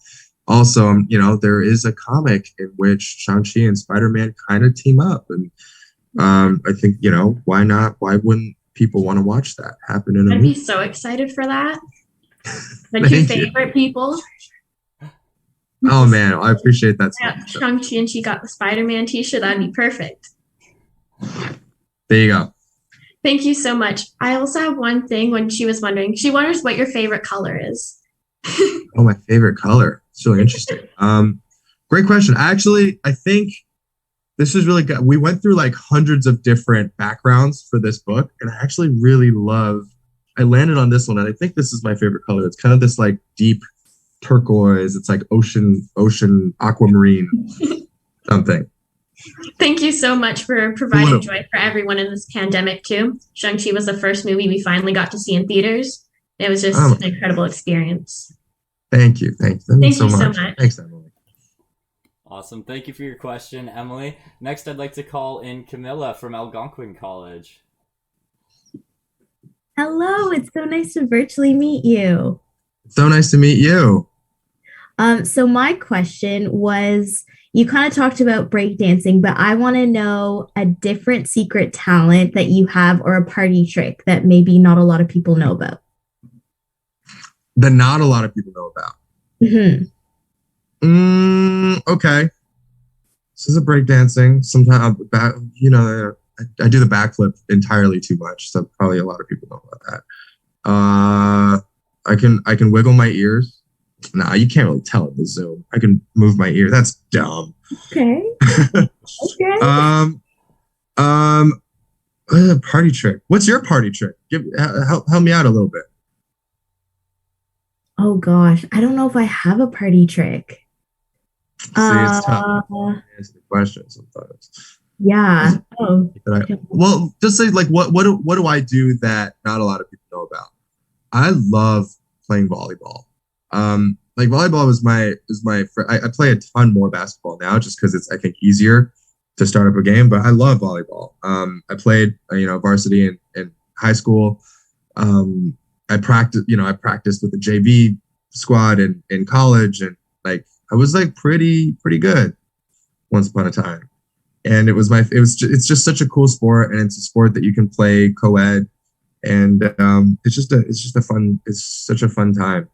also, there is a comic in which Shang-Chi and Spider-Man kind of team up, and I think why not? Why wouldn't people want to watch that happen in a I'd movie? be so excited for that. My two favorite people. Oh man, I appreciate that so much. Shang-Chi and she got the Spider-Man t-shirt. That'd be perfect. There you go. Thank you so much. I also have one thing when she was wondering. She wonders what your favorite color is. Oh, my favorite color. It's really interesting. Great question. Actually, I think this is really good. We went through like hundreds of different backgrounds for this book, and I actually really I landed on this one, and I think this is my favorite color. It's kind of this like deep turquoise. It's like ocean aquamarine something. Thank you so much for providing joy for everyone in this pandemic too. Shang-Chi was the first movie we finally got to see in theaters. It was just an incredible experience. Thank you. Thank you so much. Thanks, Emily. Awesome. Thank you for your question, Emily. Next, I'd like to call in Camilla from Algonquin College. Hello, it's so nice to virtually meet you. So nice to meet you. So my question was, you kind of talked about breakdancing, but I want to know a different secret talent that you have or a party trick that maybe not a lot of people know about. That not a lot of people know about. Okay. This is a breakdancing. Sometimes, I do the backflip entirely too much, so probably a lot of people know about that. I can wiggle my ears. Nah, you can't really tell in the Zoom. I can move my ear. That's dumb. Okay. Okay. Party trick. What's your party trick? Help me out a little bit. Oh gosh, I don't know if I have a party trick. See, it's tough to answer the question sometimes. Yeah. Well, just say like what do I do that not a lot of people know about? I love playing volleyball. Like volleyball I play a ton more basketball now just because it's I think easier to start up a game, but I love volleyball. I played varsity in high school. I practiced with the JV squad in college, and like I was like pretty good once upon a time. And it's just such a cool sport, and it's a sport that you can play co-ed, and it's such a fun time.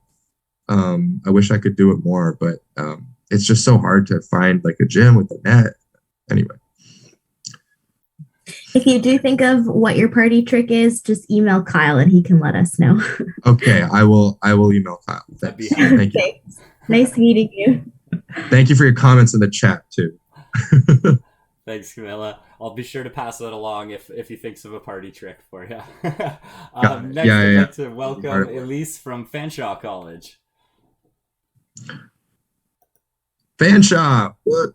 I wish I could do it more, but it's just so hard to find like a gym with a net. Anyway. If you do think of what your party trick is, just email Kyle and he can let us know. Okay, I will email Kyle. Thank you. Thanks. Nice meeting you. Thank you for your comments in the chat too. Thanks, Camilla. I'll be sure to pass that along if he thinks of a party trick for you. Next, I'd like to welcome Elise from Fanshawe College. Fanshawe, what?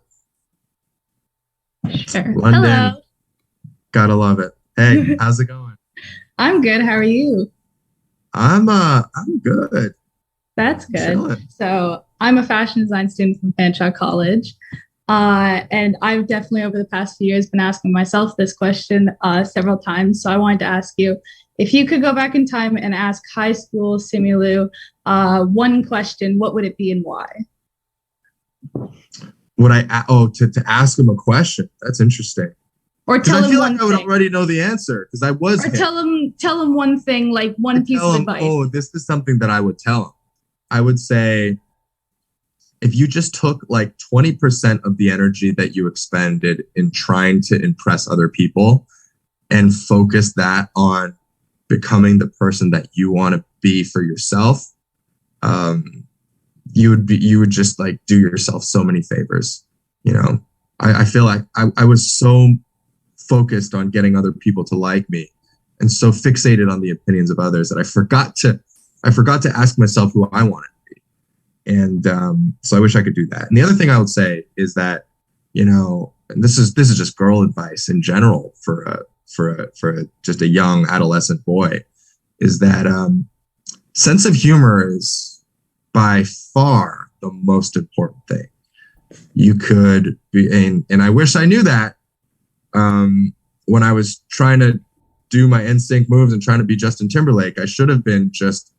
Sure. London. Hello. Gotta love it. Hey, how's it going? I'm good. How are you? I'm good. That's good. Chilling. So I'm a fashion design student from Fanshawe College. And I've definitely over the past few years been asking myself this question several times. So I wanted to ask you, if you could go back in time and ask high school Simu Liu one question, what would it be and why? To ask him a question? That's interesting. Or Because tell I him feel one like I would thing. already know the answer because I was Or him. tell him one thing, like one piece of advice. Oh, this is something that I would tell him. I would say, if you just took like 20% of the energy that you expended in trying to impress other people and focus that on becoming the person that you want to be for yourself, you would just like do yourself so many favors. You know, I feel like I was so focused on getting other people to like me and so fixated on the opinions of others that I forgot to ask myself who I wanted to be. And so I wish I could do that. And the other thing I would say is that, you know, and this is just girl advice in general for just a young adolescent boy, is that sense of humor is by far the most important thing. You could be, and I wish I knew that when I was trying to do my NSYNC moves and trying to be Justin Timberlake. I should have been just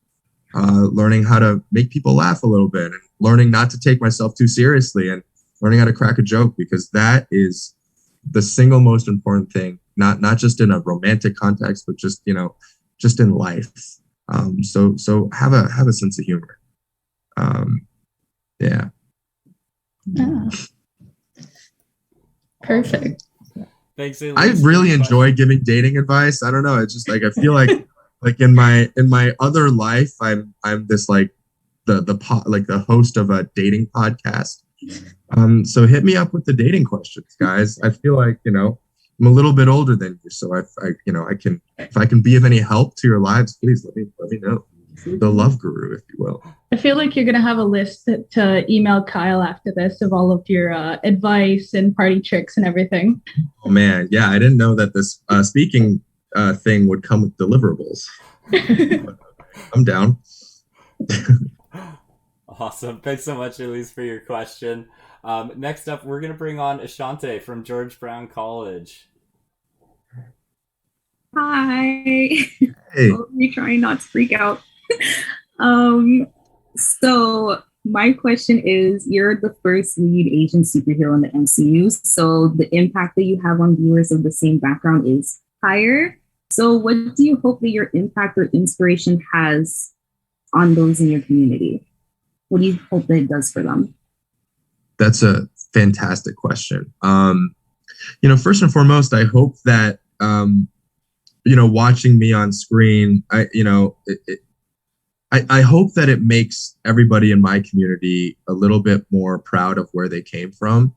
learning how to make people laugh a little bit and learning not to take myself too seriously and learning how to crack a joke, because that is the single most important thing, not just in a romantic context, but just, you know, just in life. So have a sense of humor. Yeah. Ah. Perfect. Thanks, Elise, I really enjoy giving dating advice. I don't know. It's just like I feel like like in my other life, I'm this like the host of a dating podcast. So hit me up with the dating questions, guys. I feel like, you know, I'm a little bit older than you, so I you know, I can, if I can be of any help to your lives, please let me know. The love guru, if you will. I feel like you're going to have a list to email Kyle after this of all of your advice and party tricks and everything. Oh man, yeah, I didn't know that this speaking thing would come with deliverables. I'm down. Awesome. Thanks so much, Elise, for your question. Next up, we're going to bring on Ashante from George Brown College. Hi. Hey. You're trying not to freak out. So my question is, you're the first lead Asian superhero in the MCU, so the impact that you have on viewers of the same background is higher. So what do you hope that your impact or inspiration has on those in your community? What do you hope that it does for them? That's a fantastic question. You know, first and foremost, I hope that you know, watching me on screen, I hope that it makes everybody in my community a little bit more proud of where they came from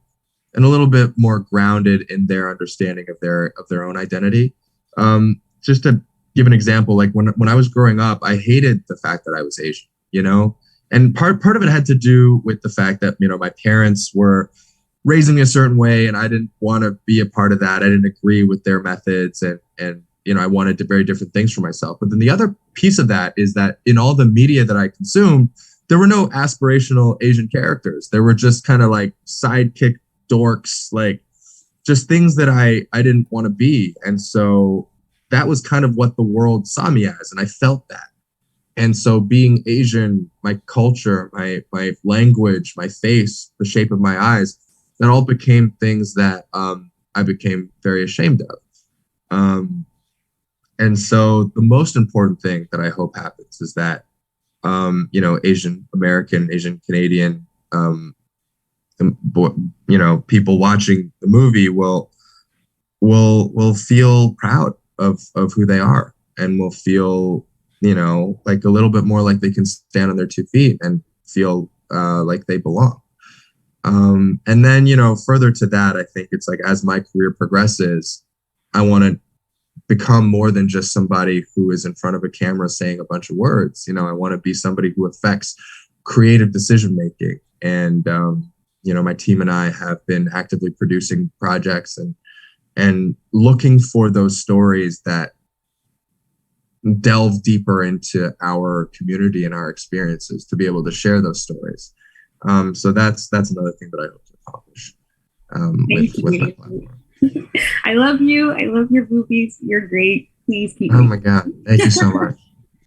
and a little bit more grounded in their understanding of their own identity. Just to give an example, like when I was growing up, I hated the fact that I was Asian, you know, and part of it had to do with the fact that, you know, my parents were raising me a certain way and I didn't want to be a part of that. I didn't agree with their methods and you know, I wanted very different things for myself. But then the other piece of that is that in all the media that I consumed, there were no aspirational Asian characters. There were just kind of like sidekick dorks, like just things that I didn't want to be. And so that was kind of what the world saw me as. And I felt that. And so being Asian, my culture, my language, my face, the shape of my eyes, that all became things that I became very ashamed of. And so the most important thing that I hope happens is that, you know, Asian American, Asian Canadian, you know, people watching the movie will feel proud of who they are and will feel, you know, like a little bit more like they can stand on their 2 feet and feel like they belong. And then, you know, further to that, I think it's like as my career progresses, I want to become more than just somebody who is in front of a camera saying a bunch of words. You know, I want to be somebody who affects creative decision making. And, you know, my team and I have been actively producing projects and looking for those stories that delve deeper into our community and our experiences to be able to share those stories. So that's another thing that I hope to accomplish with my platform. I love you. I love your movies. You're great. Please keep. Oh my God! Thank you so much.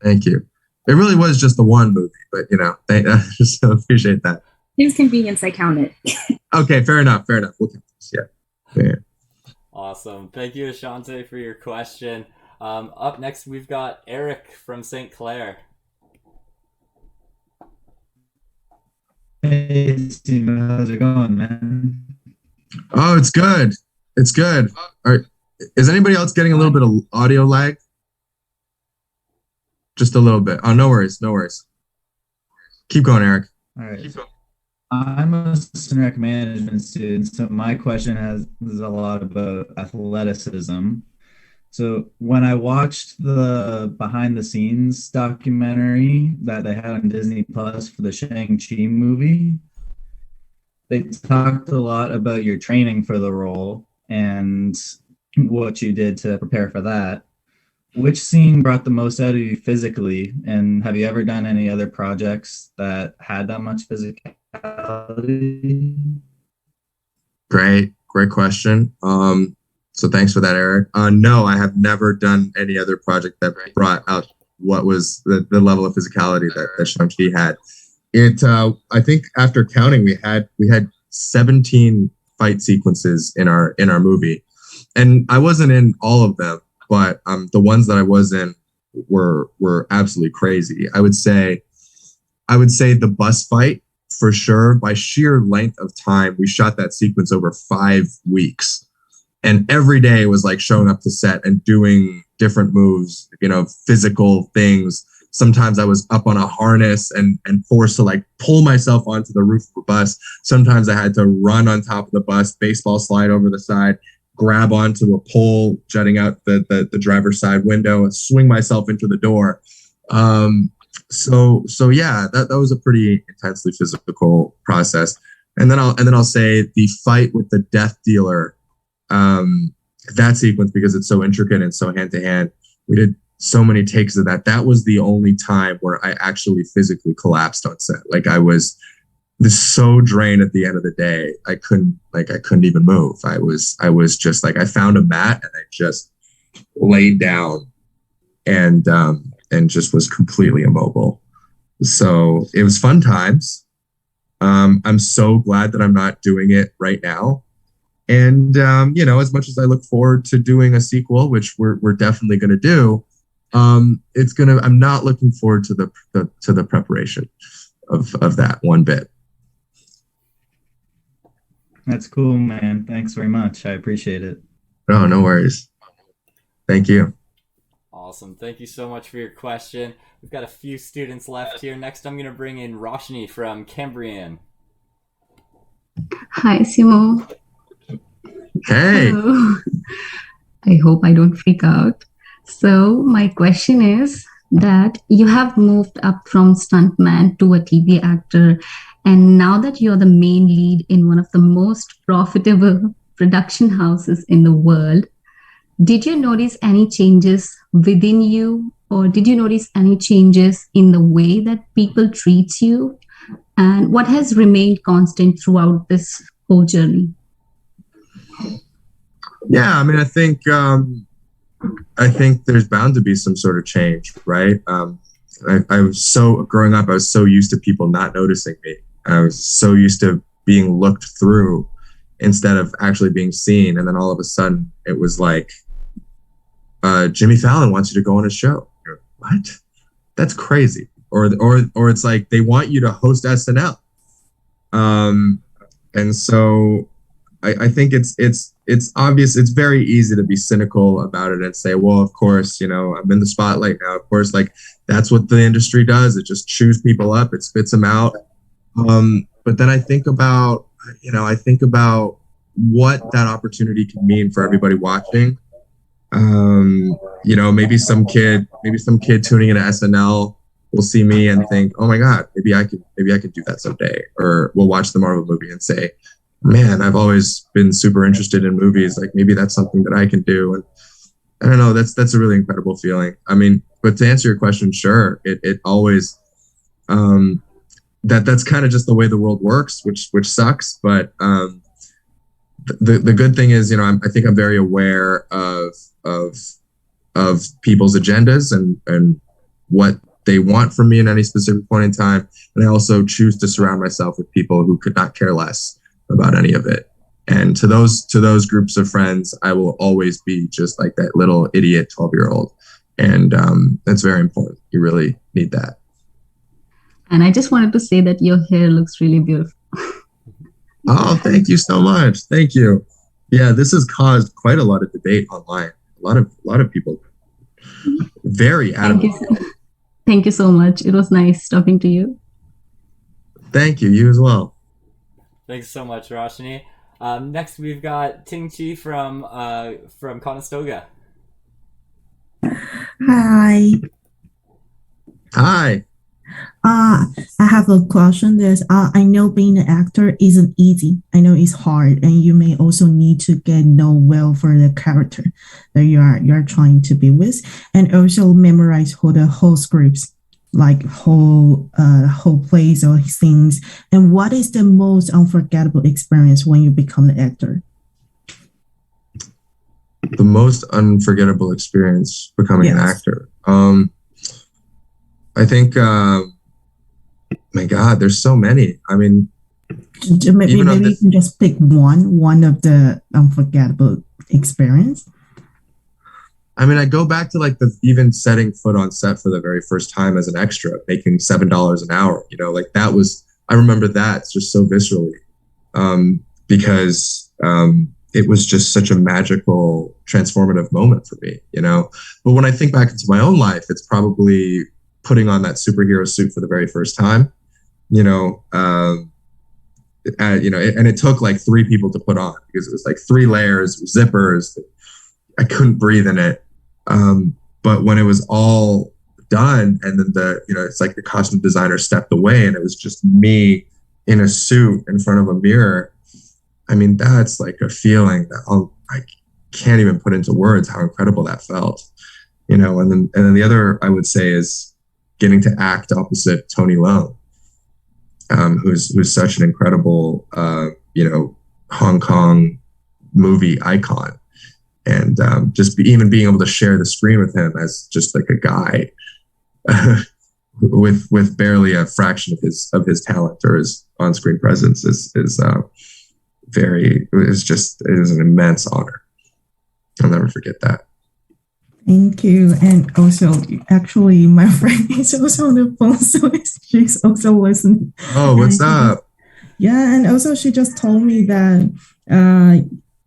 Thank you. It really was just the one movie, but you know, I just appreciate that. It was convenience. I count it. Okay, fair enough. We'll count this. Yeah. Awesome. Thank you, Ashante, for your question. Up next, we've got Eric from St. Clair. Hey, Simu, how's it going, man? Oh, it's good. It's good. Is anybody else getting a little bit of audio lag? Just a little bit. Oh, no worries. No worries. Keep going, Eric. All right. I'm a student rec management student, so my question is a lot about athleticism. So when I watched the behind the scenes documentary that they had on Disney Plus for the Shang-Chi movie, they talked a lot about your training for the role and what you did to prepare for that. Which scene brought the most out of you physically? And have you ever done any other projects that had that much physicality? Great question. So thanks for that, Eric. No, I have never done any other project that brought out what was the level of physicality that Shang-Chi had. I think after counting, we had 17 fight sequences in our movie, and I wasn't in all of them, but the ones that I was in were absolutely crazy. I would say the bus fight for sure. By sheer length of time, we shot that sequence over 5 weeks. And every day was like showing up to set and doing different moves, physical things. Sometimes I was up on a harness and forced to like pull myself onto the roof of a bus. Sometimes I had to run on top of the bus, baseball slide over the side, grab onto a pole jutting out the driver's side window and swing myself into the door. So yeah, that was a pretty intensely physical process. And then I'll say the fight with the death dealer. That sequence, because it's so intricate and so hand to hand, we did so many takes of that. That was the only time where I actually physically collapsed on set. Like I was so drained at the end of the day. I couldn't even move. I was just like, I found a mat and I just laid down and just was completely immobile. So it was fun times. I'm so glad that I'm not doing it right now. And, as much as I look forward to doing a sequel, which we're definitely going to do, I'm not looking forward to the preparation of that one bit. That's cool, man. Thanks very much. I appreciate it. Oh, no worries. Thank you. Awesome. Thank you so much for your question. We've got a few students left here. Next, I'm going to bring in Roshni from Cambrian. Hi, Simu. Hey. Hello. I hope I don't freak out. So my question is that you have moved up from stuntman to a TV actor, and now that you're the main lead in one of the most profitable production houses in the world, did you notice any changes within you, or did you notice any changes in the way that people treat you? And what has remained constant throughout this whole journey? Yeah, I mean, I think there's bound to be some sort of change, right? I was growing up, I was so used to people not noticing me. I was so used to being looked through instead of actually being seen. And then all of a sudden it was like, Jimmy Fallon wants you to go on a show. You're like, what? That's crazy. Or it's like they want you to host SNL. And so I think it's obvious. It's very easy to be cynical about it and say, well, of course, I'm in the spotlight now. Of course, like that's what the industry does. It just chews people up. It spits them out. But then I think about what that opportunity can mean for everybody watching. Maybe some kid tuning into SNL will see me and think, oh my God, maybe I could do that someday. Or we'll watch the Marvel movie and say, man, I've always been super interested in movies. Like maybe that's something that I can do. And I don't know, that's a really incredible feeling. I mean, but to answer your question, sure, it always, that's kind of just the way the world works, which sucks. But the good thing is, I think I'm very aware of people's agendas and what they want from me in any specific point in time. And I also choose to surround myself with people who could not care less about any of it. And to those groups of friends, I will always be just like that little idiot 12-year-old. And that's very important. You really need that. And I just wanted to say that your hair looks really beautiful. Oh, thank you so much. Thank you. Yeah, this has caused quite a lot of debate online. A lot of people very adamant. Thank you so much. It was nice talking to you. Thank you. You as well. Thanks so much, Roshni. Next, we've got Ting Chi from Conestoga. Hi. Hi. I have a question. I know being an actor isn't easy. I know it's hard, and you may also need to get know well for the character that you're trying to be with, and also memorize whole scripts, like whole plays or scenes. And what is the most unforgettable experience when you become an actor? The most unforgettable experience becoming an actor. I think. My God, there's so many. I mean, maybe you can just pick one of the unforgettable experience. I mean, I go back to like even setting foot on set for the very first time as an extra, making $7 an hour. You know, like that was. I remember that just so viscerally, because it was just such a magical, transformative moment for me. You know, but when I think back into my own life, it's probably putting on that superhero suit for the very first time. You know, and it took like 3 people to put on because it was like 3 layers, zippers. I couldn't breathe in it. But when it was all done, and then it's like the costume designer stepped away, and it was just me in a suit in front of a mirror. I mean, that's like a feeling that I can't even put into words how incredible that felt. You know, and then the other I would say is getting to act opposite Tony Leung. Who's such an incredible, Hong Kong movie icon, and even being able to share the screen with him as just like a guy with barely a fraction of his talent or his on-screen presence is an immense honor. I'll never forget that. Thank you. And also, actually, my friend is also on the phone, so she's also listening. Oh, what's up? Yeah, and also she just told me that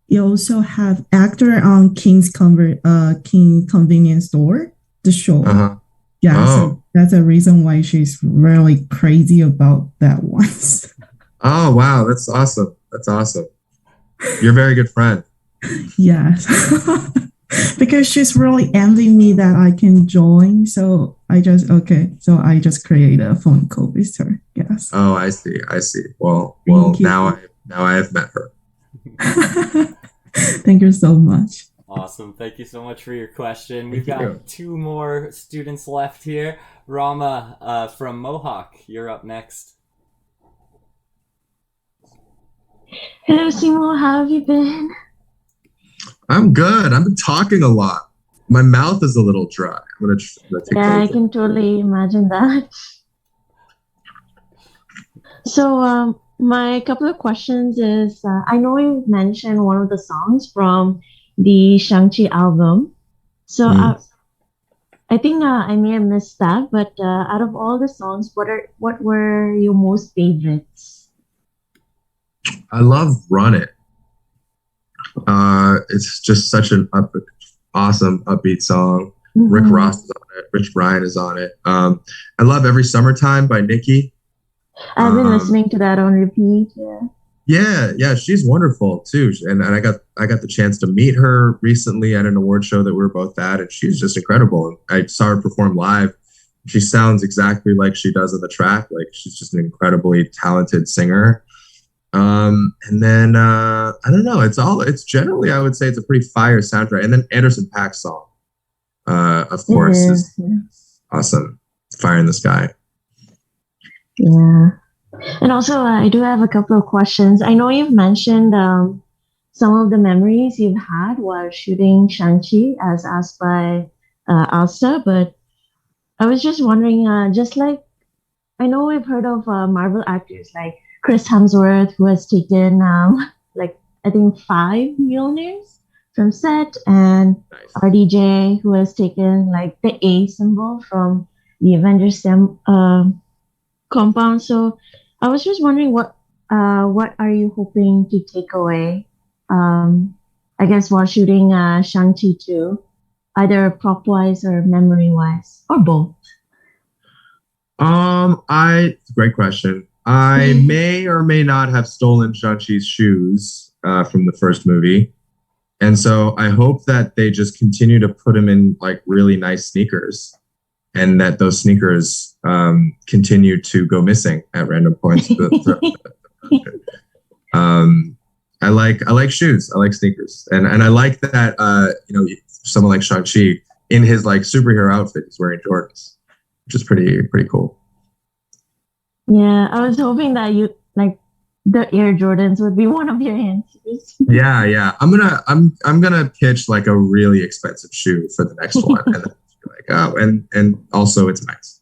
you also have actor on King Convenience Store, the show. Uh-huh. Yeah, so that's a reason why she's really crazy about that one. Oh, wow, that's awesome. That's awesome. You're a very good friend. Yes. Because she's really envying me that I can join. So I just create a phone call with her. Yes. Oh, I see. Well, now I have met her. Thank you so much. Awesome. Thank you so much for your question. We've got 2 more students left here. Rama from Mohawk, you're up next. Hello, Simu. How have you been? I'm good. I've been talking a lot. My mouth is a little dry. I'm gonna take I can totally imagine that. So, my couple of questions is, I know you mentioned one of the songs from the Shang-Chi album. So, I think I may have missed that, but out of all the songs, what were your most favorites? I love Run It. It's just such an awesome upbeat song. Mm-hmm. Rick Ross is on it. Rich Brian is on it. I love Every Summertime by Nicki. I've been listening to that on repeat. Yeah, she's wonderful too. And I got the chance to meet her recently at an award show that we were both at, and she's just incredible. I saw her perform live. She sounds exactly like she does on the track. Like she's just an incredibly talented singer. And then I don't know. It's generally, I would say, it's a pretty fire soundtrack. And then Anderson .Paak's song, of course, is awesome. Fire in the Sky. Yeah. And also, I do have a couple of questions. I know you've mentioned some of the memories you've had while shooting Shang-Chi, as asked by Asta, but I was just wondering, just like, I know we've heard of Marvel actors like Chris Hemsworth, who has taken like I think 5 Mjolnirs from set, and Nice. RDJ, who has taken like the A symbol from the Avengers compound. So I was just wondering what are you hoping to take away? I guess while shooting Shang-Chi 2, either prop wise or memory wise, or both. Great question. I may or may not have stolen Shang-Chi's shoes from the first movie. And so I hope that they just continue to put him in like really nice sneakers, and that those sneakers continue to go missing at random points. I like shoes. I like sneakers, and I like that someone like Shang-Chi in his like superhero outfit is wearing Jordans, which is pretty cool. Yeah, I was hoping that you like the Air Jordans would be one of your answers. Yeah. I'm gonna pitch like a really expensive shoe for the next one, and then like and also it's nice.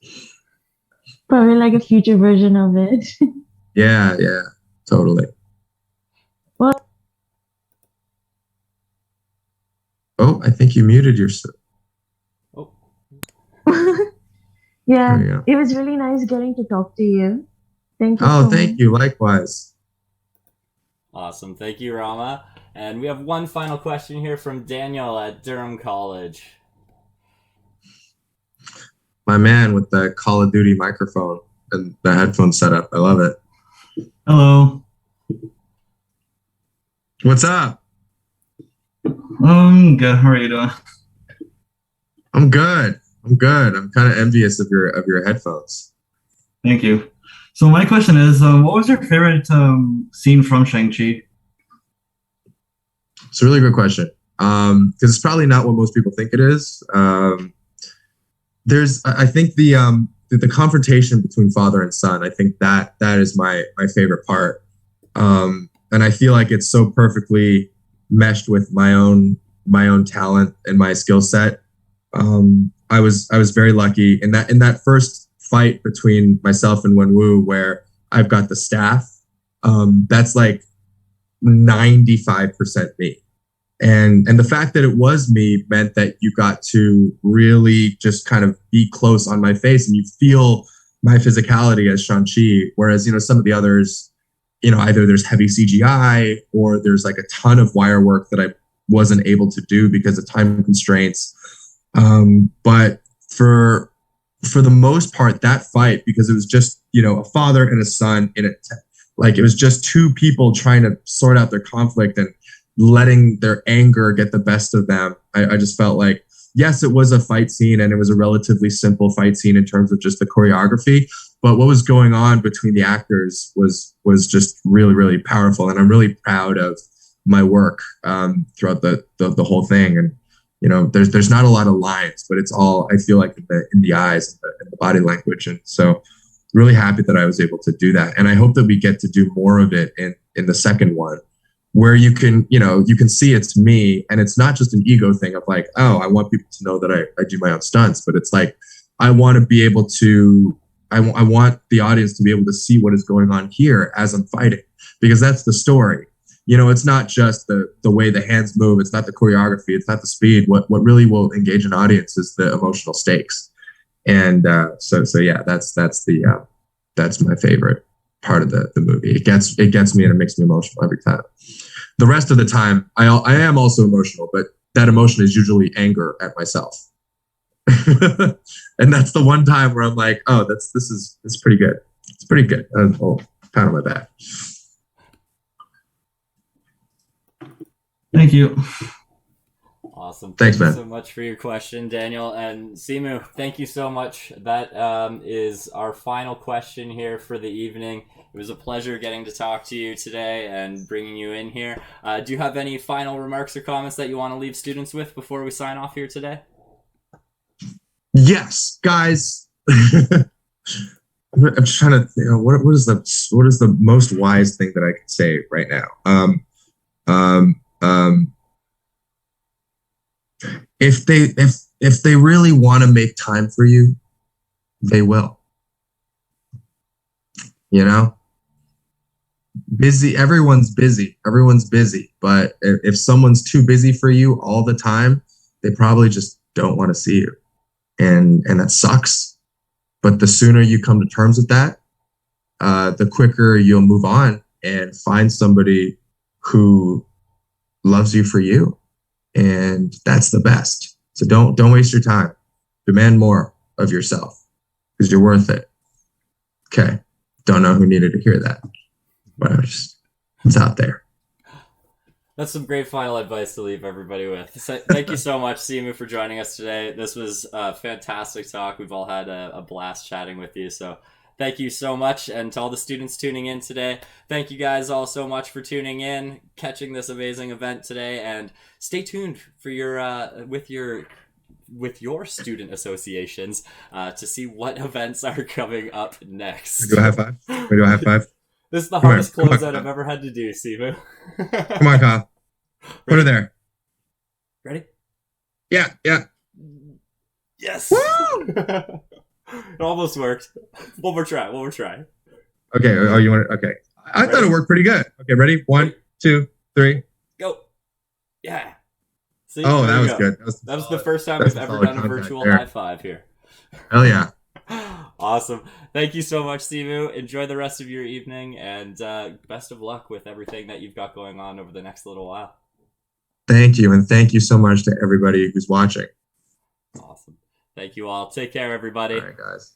Probably like a future version of it. Yeah, totally. Well, Oh, I think you muted yourself. Oh, yeah, There you go. it was really nice getting to talk to you. Thank you Oh, so thank much. you. Likewise. awesome. Thank you, Rama. And we have one final question here from Daniel at Durham College. My man with the Call of Duty microphone and the headphone setup. I love it. Hello. What's up? Good. How are you doing? I'm good. I'm kind of envious of your headphones. Thank you. So my question is, what was your favorite scene from Shang-Chi? It's a really good question. Because it's probably not what most people think it is. I think the confrontation between father and son. I think that is my favorite part. And I feel like it's so perfectly meshed with my own talent and my skill set. I was very lucky in that first fight between myself and Wenwu, where I've got the staff. That's like 95% me. And the fact that it was me meant that you got to really just kind of be close on my face, and you feel my physicality as Shang-Chi. Whereas, some of the others, either there's heavy CGI or there's like a ton of wire work that I wasn't able to do because of time constraints. But for the most part, that fight, because it was just, a father and a son in it, like it was just two people trying to sort out their conflict and letting their anger get the best of them. I just felt like, yes, it was a fight scene, and it was a relatively simple fight scene in terms of just the choreography. But what was going on between the actors was just really, really powerful. And I'm really proud of my work throughout the whole thing. And, there's not a lot of lines, but it's all, I feel like, in the eyes and the body language. And so really happy that I was able to do that. And I hope that we get to do more of it in the second one, where you can see it's me, and it's not just an ego thing of like, oh, I want people to know that I do my own stunts, but it's like, I want to be able to, I want the audience to be able to see what is going on here as I'm fighting, because that's the story. It's not just the way the hands move. It's not the choreography. It's not the speed. What really will engage an audience is the emotional stakes. And so yeah, that's my favorite part of the movie. It gets me, and it makes me emotional every time. The rest of the time, I am also emotional, but that emotion is usually anger at myself. And that's the one time where I'm like, oh, it's pretty good. It's pretty good. Oh, pat on my back. Thank you. Awesome. Thanks, Thank man. you so much for your question, Daniel. And Simu, thank you so much. That is our final question here for the evening. It was a pleasure getting to talk to you today and bringing you in here. Do you have any final remarks or comments that you want to leave students with before we sign off here today? Yes, guys. I'm just trying to think, what is the most wise thing that I can say right now? If they really want to make time for you, they will. busy. Everyone's busy. Everyone's busy. But if someone's too busy for you all the time, they probably just don't want to see you, and that sucks. But the sooner you come to terms with that, the quicker you'll move on and find somebody who loves you for you, and that's the best. So don't waste your time. Demand more of yourself because you're worth it. Okay. Don't know who needed to hear that, but it's out there. That's some great final advice to leave everybody with. Thank you so much, Simu, for joining us today. This was a fantastic talk. We've all had a blast chatting with you. So thank you so much. And to all the students tuning in today, thank you guys all so much for tuning in, catching this amazing event today. And stay tuned for your with your student associations to see what events are coming up next. We do a high five. We do a high five. This is the hardest closeout I've ever had to do, Simu. Come on, Kyle. Put her there. Ready? Yeah. Yes. It almost worked. One more try. Okay. Oh, you want it? Okay. I thought it worked pretty good. Okay, ready? 1, 2, 3. Go. Yeah. See, oh, that was good. That was the first time we've ever done a virtual high five here. Hell yeah. Awesome. Thank you so much, Simu. Enjoy the rest of your evening, and best of luck with everything that you've got going on over the next little while. Thank you, and thank you so much to everybody who's watching. Awesome. Thank you all. Take care, everybody. All right, guys.